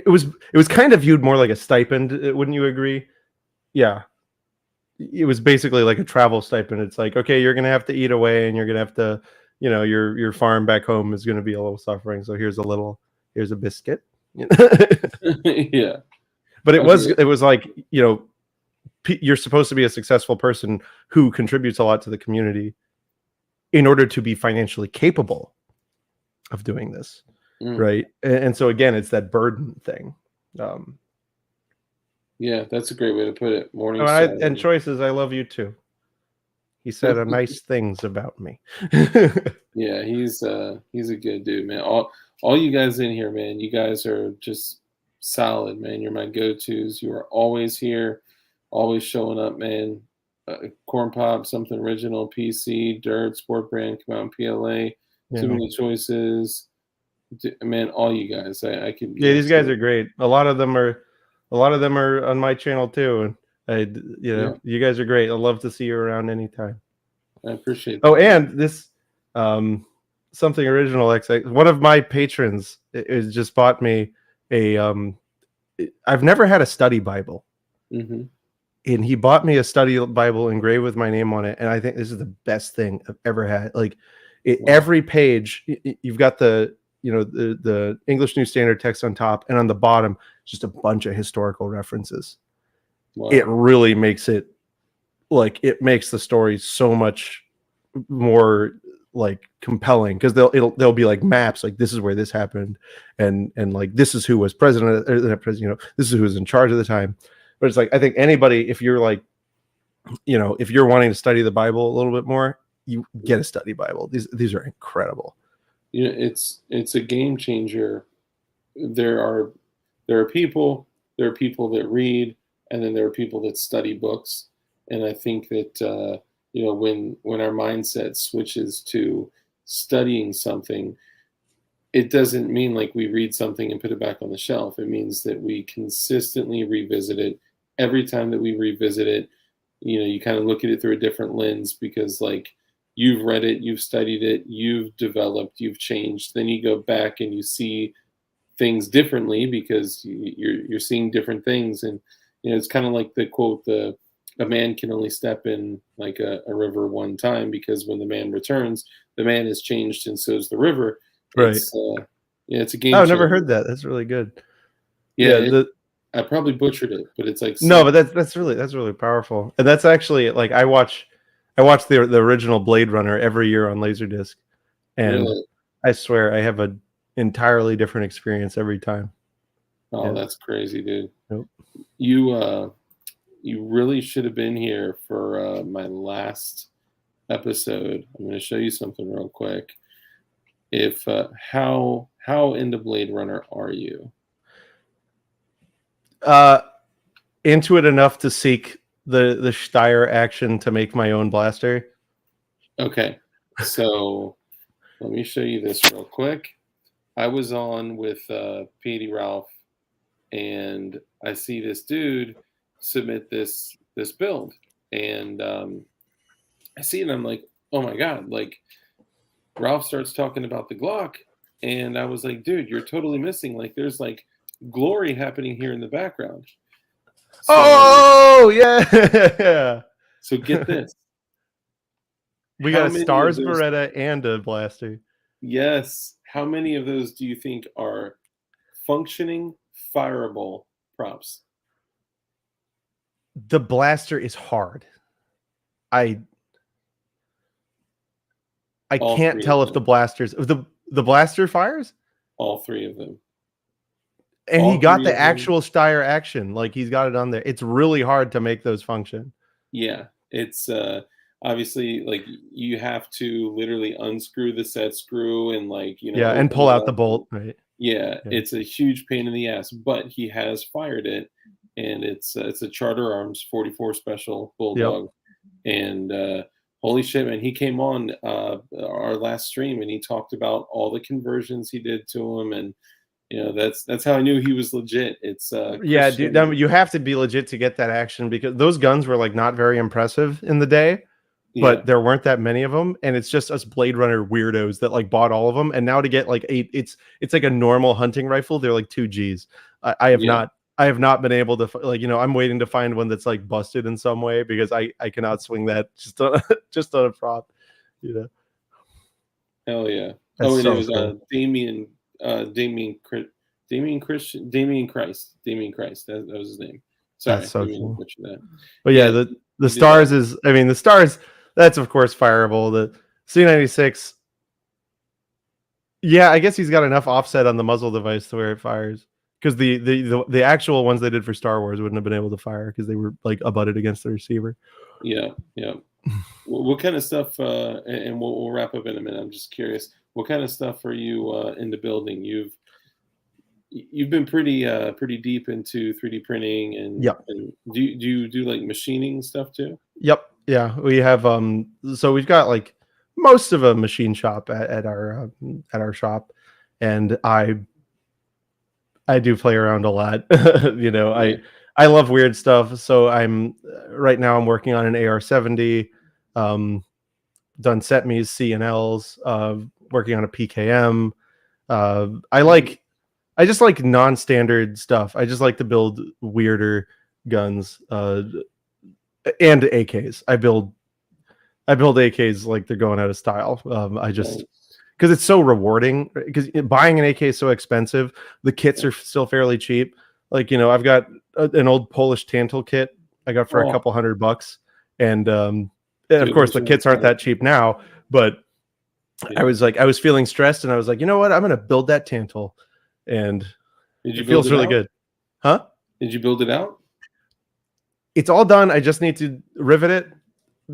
Speaker 2: was kind of viewed more like a stipend. Wouldn't you agree? Yeah. It was basically like a travel stipend. It's like, okay, you're gonna have to eat away, and you're gonna have to, your farm back home is gonna be a little suffering. So here's a biscuit.
Speaker 1: Yeah.
Speaker 2: But it was like, you're supposed to be a successful person who contributes a lot to the community in order to be financially capable of doing this. Right. And so again, it's that burden thing.
Speaker 1: Yeah, that's a great way to put it.
Speaker 2: And Choices, I love you too. He said nice things about me.
Speaker 1: Yeah, he's a good dude, man. All you guys in here, man, you guys are just solid, man. You're my go-tos. You are always here, always showing up, man. Corn Pop, Something Original, PC, Dirt, Sport Brand, come out in PLA, Too Many Choices. Man, all you guys. I could.
Speaker 2: Yeah, these guys are great. A lot of them are on my channel too, and you guys are great. I'd love to see you around anytime.
Speaker 1: I appreciate
Speaker 2: that. Oh, and this Something Original one of my patrons is just bought me a I've never had a study Bible.
Speaker 1: Mm-hmm.
Speaker 2: And he bought me a study Bible engraved with my name on it, and I think this is the best thing I've ever had. Like every page, you've got the English New Standard text on top, and on the bottom, just a bunch of historical references. Wow. It really makes it makes the story so much more like compelling, because they'll be like maps, like this is where this happened, and like this is who was president, this is who was in charge at the time. But it's like, I think anybody, if you're like, if you're wanting to study the Bible a little bit more, you get a study Bible. These are incredible.
Speaker 1: It's a game changer. There are people that read, and then there are people that study books. And I think that when our mindset switches to studying something, it doesn't mean like we read something and put it back on the shelf. It means that we consistently revisit it. Every time that we revisit it, you kind of look at it through a different lens, because like you've read it, you've studied it, you've developed, you've changed. Then you go back and you see things differently because you're seeing different things. And it's kind of like the quote, a man can only step in like a river one time, because when the man returns, the man has changed and so is the river.
Speaker 2: Right.
Speaker 1: It's a game
Speaker 2: Oh, I've
Speaker 1: changer.
Speaker 2: never heard that. That's really good.
Speaker 1: Yeah, I probably butchered it, but it's like
Speaker 2: no, but that's really powerful. And that's actually like I watch the original Blade Runner every year on Laserdisc, and
Speaker 1: really?
Speaker 2: I swear I have an entirely different experience every time.
Speaker 1: Oh,
Speaker 2: Yeah.
Speaker 1: that's crazy, dude.
Speaker 2: Nope.
Speaker 1: You really should have been here for my last episode. I'm going to show you something real quick. If how into Blade Runner are you?
Speaker 2: Into it enough to seek the Steyr action to make my own blaster.
Speaker 1: Okay, so let me show you this real quick. I was on with P.D. Ralph, and I see this dude submit this build, and I see it, and I'm like, oh my god! Like, Ralph starts talking about the Glock, and I was like, dude, you're totally missing. Like, there's like glory happening here in the background. So,
Speaker 2: oh yeah.
Speaker 1: So get this.
Speaker 2: We got a Stars Beretta and a blaster.
Speaker 1: Yes. How many of those do you think are functioning, fireable props?
Speaker 2: The blaster is hard. I can't tell if the blasters the blaster fires.
Speaker 1: All three of them.
Speaker 2: And he got the actual Steyr action. Like, he's got it on there. It's really hard to make those function.
Speaker 1: Yeah. It's obviously, like, you have to literally unscrew the set screw and, like,
Speaker 2: yeah, and pull out the bolt, right?
Speaker 1: Yeah, it's a huge pain in the ass, but he has fired it, and it's a Charter Arms 44 Special Bulldog. Yep. And holy shit, man, he came on our last stream and he talked about all the conversions he did to him, and that's how I knew he was legit. It's
Speaker 2: yeah, dude, you have to be legit to get that action, because those guns were like not very impressive in the day, but there weren't that many of them, and it's just us Blade Runner weirdos that like bought all of them. And now to get like it's like a normal hunting rifle, they're like 2 Gs. I have not been able to, like, I'm waiting to find one that's like busted in some way, because I cannot swing that just on a prop,
Speaker 1: Hell yeah.
Speaker 2: That's
Speaker 1: and
Speaker 2: so
Speaker 1: it was
Speaker 2: cool.
Speaker 1: Damien Christ. That was his name. Sorry,
Speaker 2: that's so cool.
Speaker 1: That.
Speaker 2: But yeah, the Stars is, I mean, the Stars, that's of course fireable. The C96, yeah, I guess he's got enough offset on the muzzle device to where it fires, because the actual ones they did for Star Wars wouldn't have been able to fire because they were like abutted against the receiver.
Speaker 1: Yeah. What kind of stuff? And we'll wrap up in a minute. I'm just curious, what kind of stuff are you into building? You've been pretty deep into 3D printing, and And do you do like machining stuff too?
Speaker 2: Yep. Yeah, we have so we've got like most of a machine shop at our shop, and I do play around a lot. I love weird stuff. So right now I'm working on an AR-70, done set me's, C&Ls, working on a PKM. I just like non-standard stuff. I just like to build weirder guns, and AKs. I build AKs like they're going out of style. Because it's so rewarding, because buying an AK is so expensive. The kits are still fairly cheap. Like, I've got an old Polish Tantal kit I got for a couple $100, and of course the kits aren't that cheap now, but I was feeling stressed, and I was like, you know what, I'm gonna build that Tantal, and it feels really good. Huh?
Speaker 1: Did you build it out?
Speaker 2: It's all done. I just need to rivet it,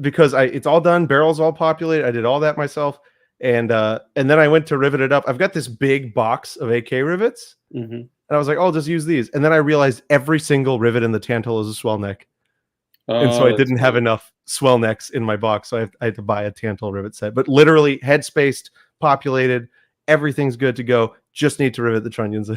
Speaker 2: because it's all done. Barrels all populated. I did all that myself. And then I went to rivet it up. I've got this big box of AK rivets, and I was like, "Oh, I'll just use these." And then I realized every single rivet in the Tantal is a swell neck, and so I didn't have enough swell necks in my box, so I had to buy a Tantal rivet set. But literally, head spaced, populated, everything's good to go. Just need to rivet the trunnions.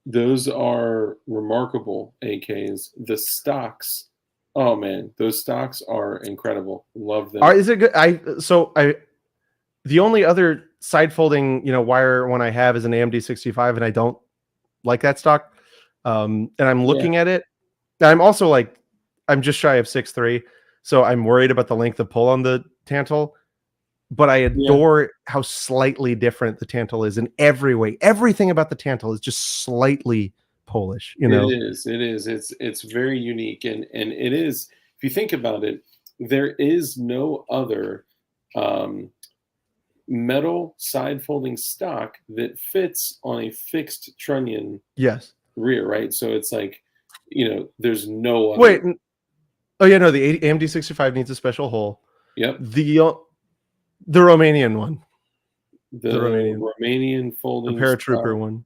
Speaker 1: Those are remarkable AKs. The stocks Oh man, those stocks are incredible. Love them.
Speaker 2: Is it good? The only other side folding, wire one I have is an AMD 65, and I don't like that stock. And I'm looking at it. I'm also like, I'm just shy of 6'3", so I'm worried about the length of pull on the Tantal. But I adore how slightly different the Tantal is in every way. Everything about the Tantal is just slightly Polish.
Speaker 1: It is. It's very unique, and it is. If you think about it, there is no other metal side folding stock that fits on a fixed trunnion rear, right? So it's like, there's no other.
Speaker 2: Wait. Oh yeah, no, the AMD 65 needs a special hole.
Speaker 1: Yep.
Speaker 2: The Romanian one.
Speaker 1: The Romanian folding
Speaker 2: the paratrooper one.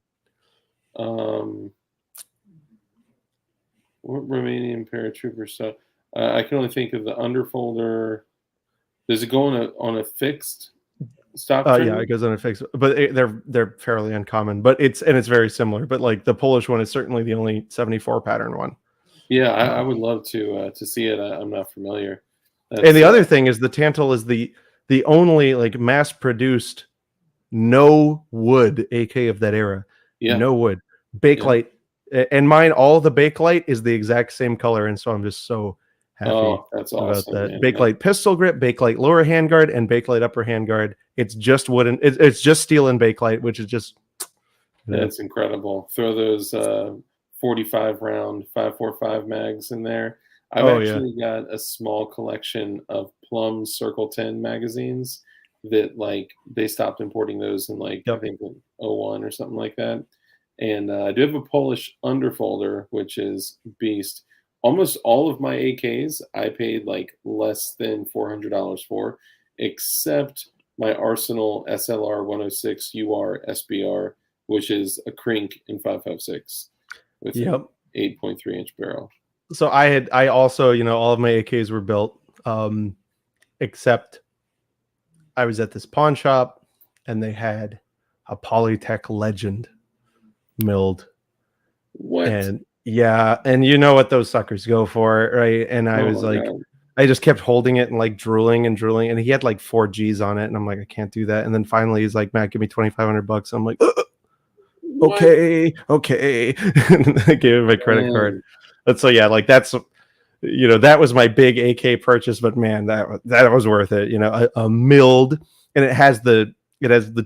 Speaker 1: What Romanian paratrooper stuff? I can only think of the underfolder. Does it go on a fixed stock?
Speaker 2: Yeah, it goes on a fixed, but they're fairly uncommon. But it's very similar. But like the Polish one is certainly the only 74 pattern one.
Speaker 1: Yeah, I would love to see it. I'm not familiar.
Speaker 2: And the other thing is the Tantal is the only like mass produced no wood AK of that era.
Speaker 1: Yeah.
Speaker 2: No wood. Bakelite. And mine, all the Bakelite is the exact same color, and so I'm just so happy
Speaker 1: that's
Speaker 2: about
Speaker 1: awesome,
Speaker 2: that.
Speaker 1: man.
Speaker 2: Bakelite pistol grip, Bakelite lower handguard, and Bakelite upper handguard. It's just wooden. It's just steel and Bakelite, which is just
Speaker 1: that's incredible. Throw those 45 round 5.45 mags in there. I've actually got a small collection of Plum Circle 10 magazines that like they stopped importing those in I think 01 or something like that. And I do have a Polish underfolder, which is beast. Almost all of my AKs I paid like less than $400 for, except my Arsenal SLR 106 UR SBR, which is a Krink in 5.56 with an 8.3 inch barrel.
Speaker 2: So I also, all of my AKs were built, except I was at this pawn shop and they had a Polytech Legend milled.
Speaker 1: What?
Speaker 2: And you know what those suckers go for, right? And I was like, God. I just kept holding it and like drooling, and he had like 4 G's on it, and I'm like, I can't do that. And then finally he's like, Matt, give me $2,500. I'm like, okay. I gave him my credit card. But so yeah, like that's that was my big AK purchase, but man, that was worth it. A milled, and it has the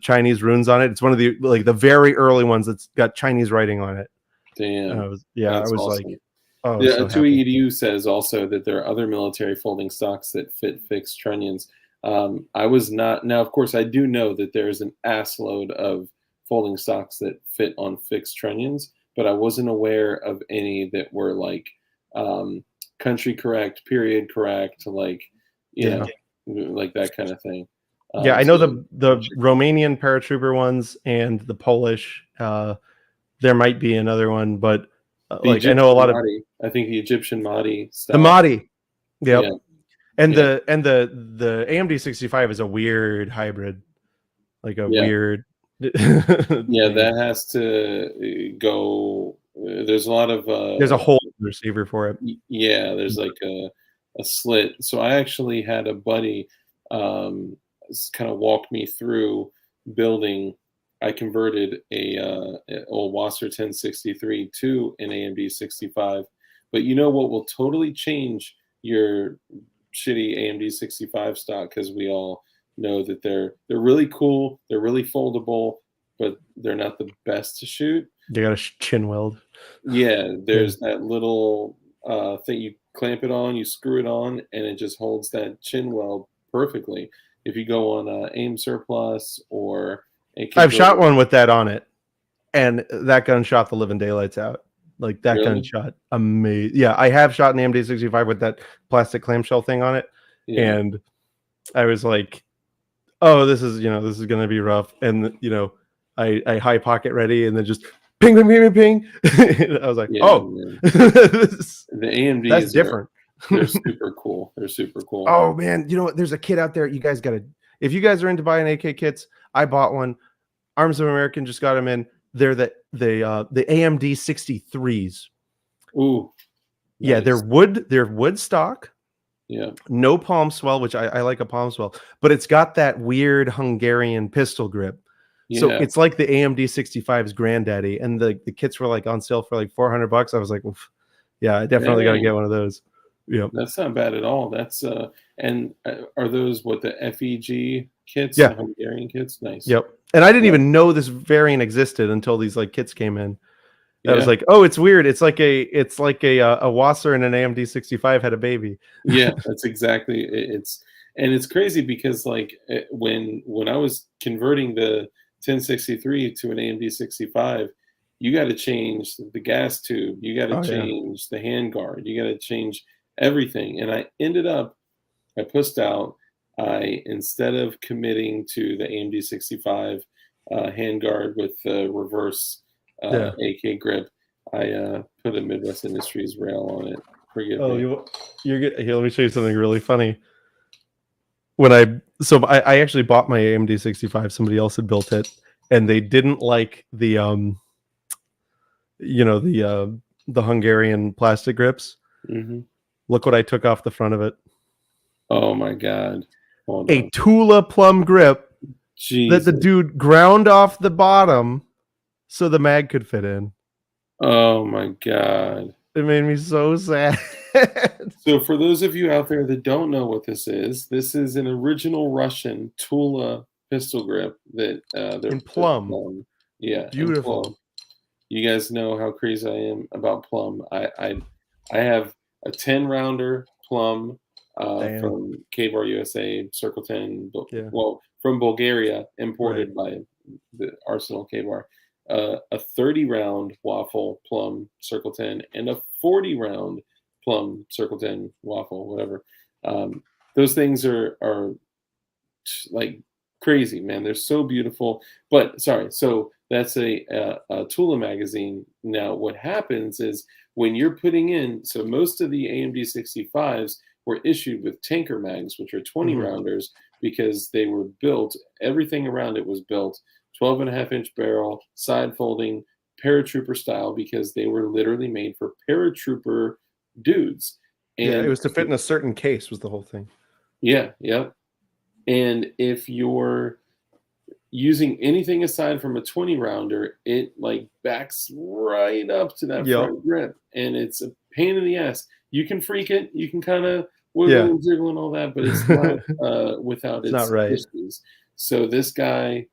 Speaker 2: Chinese runes on it. It's one of the very early ones that's got Chinese writing on it.
Speaker 1: Damn.
Speaker 2: I was
Speaker 1: awesome.
Speaker 2: like,
Speaker 1: Tui Edu says also that there are other military folding stocks that fit fixed trunnions. I was not. Now, of course, I do know that there's an ass load of folding stocks that fit on fixed trunnions, but I wasn't aware of any that were like country correct, period correct, like like that kind of thing.
Speaker 2: I know the Romanian paratrooper ones and the Polish. There might be another one, but like I know a lot
Speaker 1: Mahdi. I think the Egyptian Mahdi stuff.
Speaker 2: The Mahdi, and the AMD 65 is a weird hybrid, like a weird.
Speaker 1: That has to go. There's a lot of.
Speaker 2: There's a hole receiver for it.
Speaker 1: Yeah, there's like a slit. So I actually had a buddy kind of walk me through building. I converted a old Wasser 1063 to an AMD 65. But you know what will totally change your shitty AMD 65 stock, because we all know that they're really cool, they're really foldable, but they're not the best to shoot.
Speaker 2: They got a chin weld.
Speaker 1: Yeah, there's that little thing you clamp it on, you screw it on, and it just holds that chin weld perfectly. If you go on AIM Surplus or
Speaker 2: I've shot one with that on it, and that gun shot the living daylights out. Like that gun shot amazing. Yeah, I have shot an AMD 65 with that plastic clamshell thing on it, and I was like, "Oh, this is going to be rough." And I high pocket ready, and then just ping, ping, ping, ping, ping. I was like,
Speaker 1: the AMD
Speaker 2: that's different.
Speaker 1: They're super cool. They're super cool.
Speaker 2: Oh man, you know what? There's a kit out there. You guys got to. If you guys are into buying AK kits, I bought one. Arms of American just got them in. They're the AMD 63s.
Speaker 1: Ooh.
Speaker 2: Yeah,
Speaker 1: Nice.
Speaker 2: they're wood stock.
Speaker 1: Yeah.
Speaker 2: No palm swell, which I like a palm swell, but it's got that weird Hungarian pistol grip. So
Speaker 1: Yeah.
Speaker 2: it's like the AMD 65's granddaddy, and the kits were like on sale for like $400. I was like, oof, yeah, I definitely got to
Speaker 1: Dang.
Speaker 2: get one of those. Yeah,
Speaker 1: That's not bad at all. That's and are those what the FEG kits,
Speaker 2: yeah,
Speaker 1: the Hungarian kits? Nice.
Speaker 2: yep. And I didn't
Speaker 1: Yeah.
Speaker 2: even know this variant existed until these like kits came in. I was
Speaker 1: Yeah.
Speaker 2: like, oh, it's weird. It's like a Wasser and an AMD 65 had a baby.
Speaker 1: Yeah, that's exactly it's and it's crazy because like when I was converting the 1063 to an AMD 65, you got to change the gas tube, you got to
Speaker 2: Oh yeah,
Speaker 1: change the handguard, you got to change everything. And I ended up I pushed out. I instead of committing to the AMD 65 handguard with the reverse
Speaker 2: yeah.
Speaker 1: AK grip, I put a Midwest Industries rail on it. Forgive
Speaker 2: Oh,
Speaker 1: me.
Speaker 2: you're good. Here, let me show you something really funny. I actually bought my AMD 65. Somebody else had built it, and they didn't like the you know, the Hungarian plastic grips.
Speaker 1: Hmm.
Speaker 2: Look what I took off the front of it.
Speaker 1: Oh my God. Hold
Speaker 2: A
Speaker 1: on.
Speaker 2: Tula plum grip that the
Speaker 1: Jesus.
Speaker 2: dude ground off the bottom so the mag could fit in.
Speaker 1: Oh my God.
Speaker 2: It made me so sad.
Speaker 1: So for those of you out there that don't know what this is an original Russian Tula pistol grip that they're
Speaker 2: In plum.
Speaker 1: plum. Yeah, in
Speaker 2: Beautiful.
Speaker 1: plum. You guys know how crazy I am about plum. I have a 10 rounder plum
Speaker 2: Damn.
Speaker 1: from K-Bar USA, Circle 10,
Speaker 2: Yeah.
Speaker 1: well, from Bulgaria,
Speaker 2: Right.
Speaker 1: imported by the Arsenal K-Bar. A 30 round waffle plum Circle 10 and a 40 round plum Circle 10 waffle, whatever. Those things are like crazy, man. They're so beautiful. But sorry, so that's a Tula magazine. Now, what happens is when you're putting in, so most of the AMD 65s were issued with tanker mags, which are 20
Speaker 2: Mhm.
Speaker 1: rounders, because they were built, everything around it was built 12.5-inch barrel, side folding, paratrooper style, because they were literally made for paratrooper dudes.
Speaker 2: Yeah, it
Speaker 1: And
Speaker 2: was to fit in a certain case was the whole thing.
Speaker 1: yeah, yeah. And if you're using anything aside from a 20 rounder, it like backs right up to that
Speaker 2: Yep.
Speaker 1: front grip. And it's a pain in the ass. You can freak it, you can kind of wiggle
Speaker 2: Yeah.
Speaker 1: and jiggle and all that, but it's not without
Speaker 2: It's not
Speaker 1: its
Speaker 2: right.
Speaker 1: issues. So this guy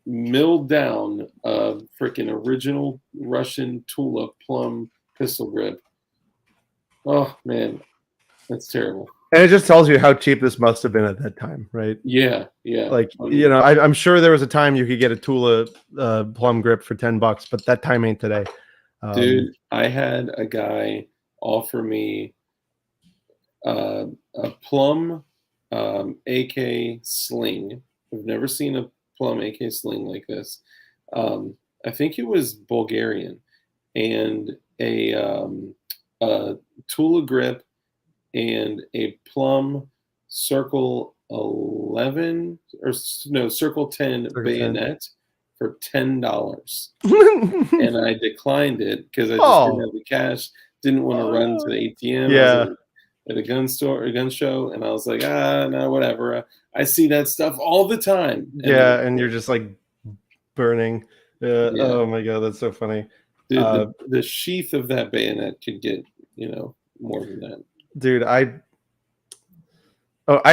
Speaker 1: milled down a freaking original Russian Tula plum pistol grip. Oh man, that's terrible.
Speaker 2: And it just tells you how cheap this must have been at that time, right?
Speaker 1: Yeah, yeah.
Speaker 2: Like, you know, I'm sure there was a time you could get a Tula plum grip for $10, but that time ain't today.
Speaker 1: Dude, I had a guy offer me a plum AK sling. I've never seen a plum AK sling like this. I think it was Bulgarian, and a Tula grip and a plum circle 11 or no circle 10
Speaker 2: Circle 10.
Speaker 1: bayonet for $10.
Speaker 2: And
Speaker 1: And I declined it because I just didn't have the cash. Didn't want to run to the ATM.
Speaker 2: Yeah.
Speaker 1: I was at a gun store, a gun show, and I was like, no, whatever. I see that stuff all the time.
Speaker 2: Yeah, and you're just like burning.
Speaker 1: Yeah.
Speaker 2: Oh my god, that's so funny.
Speaker 1: Dude, the sheath of that bayonet could get, more than that.
Speaker 2: Dude, I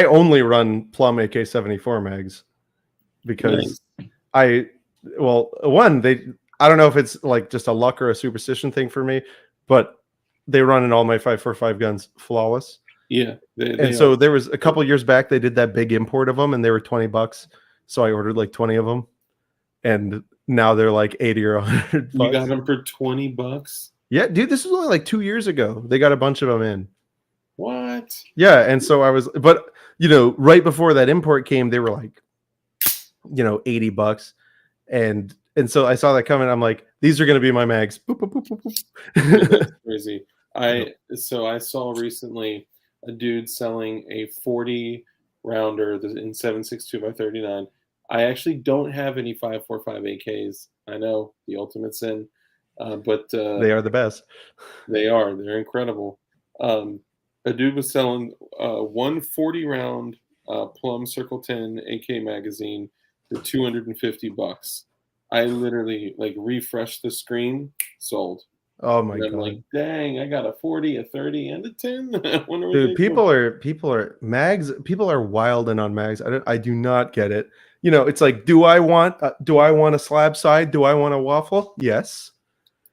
Speaker 2: only run plum AK-74 mags because
Speaker 1: Nice.
Speaker 2: I don't know if it's like just a luck or a superstition thing for me, but they run in all my 545 guns flawless.
Speaker 1: Yeah.
Speaker 2: So there was a couple years back they did that big import of them and they were $20. So I ordered like 20 of them, and now they're like 80 or 100 bucks.
Speaker 1: You got them for $20?
Speaker 2: Yeah, dude, this was only like 2 years ago. They got a bunch of them in.
Speaker 1: What?
Speaker 2: Yeah, and so I was, but right before that import came, they were like, $80, and so I saw that coming. I'm like, these are going to be my mags. Boop, boop, boop, boop, boop.
Speaker 1: Yeah, that's crazy. I saw recently a dude selling a 40 rounder in 7.62 by 39. I actually don't have any 5.45 AKs. I know, the ultimate sin. But
Speaker 2: They are the best.
Speaker 1: they're incredible. A dude was selling one 40-round Plum Circle 10 AK magazine for $250. I literally like refreshed the screen, sold.
Speaker 2: Oh my
Speaker 1: And I'm
Speaker 2: god.
Speaker 1: like, dang, I got a 40, a 30, and a 10. I wonder what
Speaker 2: Dude,
Speaker 1: they
Speaker 2: people
Speaker 1: for.
Speaker 2: are mags. People are wild in on mags. I do not get it. You know, it's like, do I want a slab side? Do I want a waffle? Yes.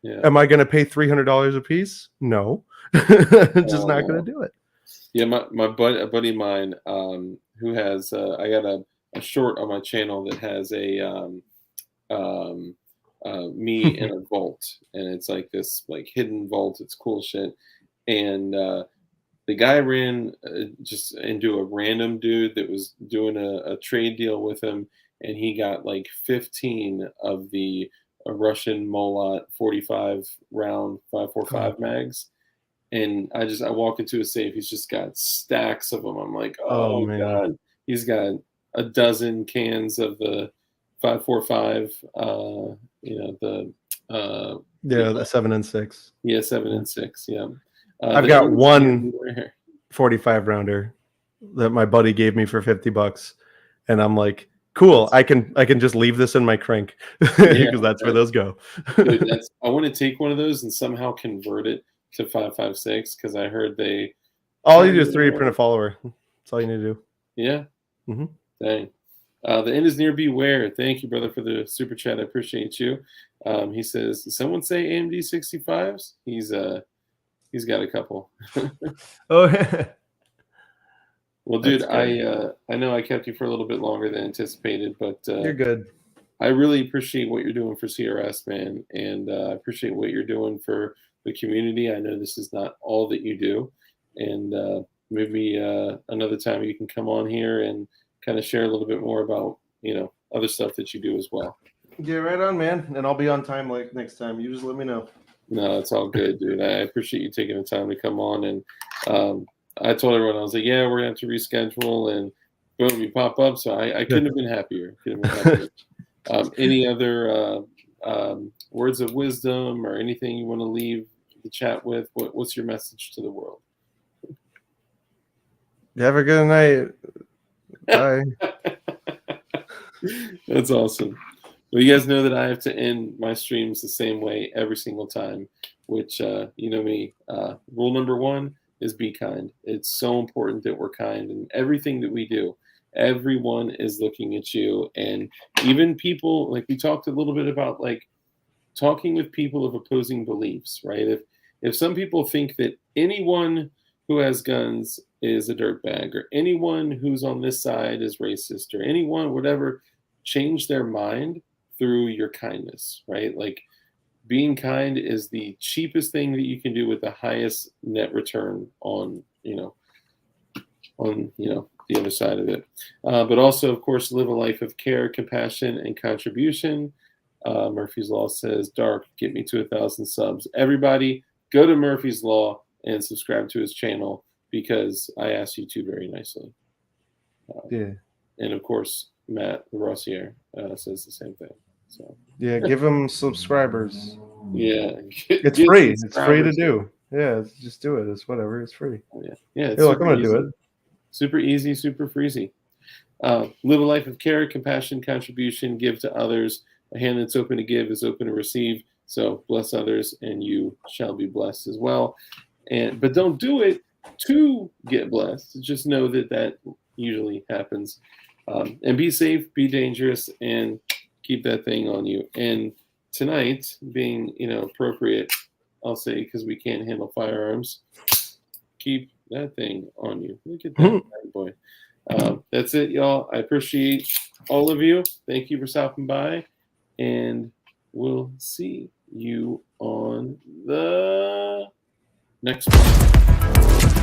Speaker 1: Yeah.
Speaker 2: Am I going to pay $300 a piece? No. Just not going to do it.
Speaker 1: Yeah, a buddy of mine who has I got a short on my channel that has a me in a vault, and it's like this like hidden vault. It's cool shit. And the guy ran just into a random dude that was doing a trade deal with him, and he got like 15 of the Russian Molot 45 round 545 mags. And I walk into a safe. He's just got stacks of them. I'm like, oh
Speaker 2: man.
Speaker 1: god. He's got a dozen cans of the 545. The
Speaker 2: the 7 and 6.
Speaker 1: Yeah, 7 and 6. Yeah.
Speaker 2: I've got one 45 rounder that my buddy gave me for $50, and I'm like, cool. I can just leave this in my crank because that's where those go.
Speaker 1: Dude, I want to take one of those and somehow convert it to 556 because I heard they.
Speaker 2: All you do is 3D print a follower. That's all you need to do.
Speaker 1: Yeah.
Speaker 2: Mm-hmm.
Speaker 1: Dang. The end is near. Beware. Thank you, brother, for the super chat. I appreciate you. He says, "Did someone say AMD 65s?" He's got a couple.
Speaker 2: Oh.
Speaker 1: Well, dude, I know I kept you for a little bit longer than anticipated, but
Speaker 2: you're good.
Speaker 1: I really appreciate what you're doing for CRS, man, and I appreciate what you're doing for the community. I know this is not all that you do, and maybe another time you can come on here and kind of share a little bit more about other stuff that you do as well.
Speaker 2: Yeah, right on, man. And I'll be on time like next time. You just let me know.
Speaker 1: No, it's all good, dude. I appreciate you taking the time to come on. And I told everyone, I was like, yeah, we're going to have to reschedule. And boom, you pop up. So I couldn't have been happier. Any other words of wisdom or anything you want to leave the chat with? What's your message to the world?
Speaker 2: Have a good night. Bye.
Speaker 1: That's awesome. Well, you guys know that I have to end my streams the same way every single time, which, you know me, rule number 1 is be kind. It's so important that we're kind in everything that we do. Everyone is looking at you, and even people, like we talked a little bit about, like talking with people of opposing beliefs, right? If some people think that anyone who has guns is a dirtbag, or anyone who's on this side is racist, or anyone, whatever, change their mind through your kindness, right? Like being kind is the cheapest thing that you can do with the highest net return on the other side of it. But also, of course, live a life of care, compassion, and contribution. Murphy's Law says, Dark, get me to 1,000 subs. Everybody, go to Murphy's Law and subscribe to his channel because I asked you to very nicely.
Speaker 2: Yeah.
Speaker 1: And of course, Matt Rossier says the same thing. So
Speaker 2: yeah, give him subscribers.
Speaker 1: Yeah,
Speaker 2: it's free. It's free to do. Yeah, just do it. It's whatever. It's free.
Speaker 1: Yeah.
Speaker 2: Look, I'm gonna do it.
Speaker 1: Super easy, super freezy. Live a life of care, compassion, contribution. Give to others. A hand that's open to give is open to receive. So bless others, and you shall be blessed as well. But don't do it to get blessed. Just know that usually happens. And be safe, be dangerous, and keep that thing on you. And tonight, being appropriate, I'll say, because we can't handle firearms, keep that thing on you. Look at that bad boy. That's it, y'all. I appreciate all of you. Thank you for stopping by, and we'll see you on the next one.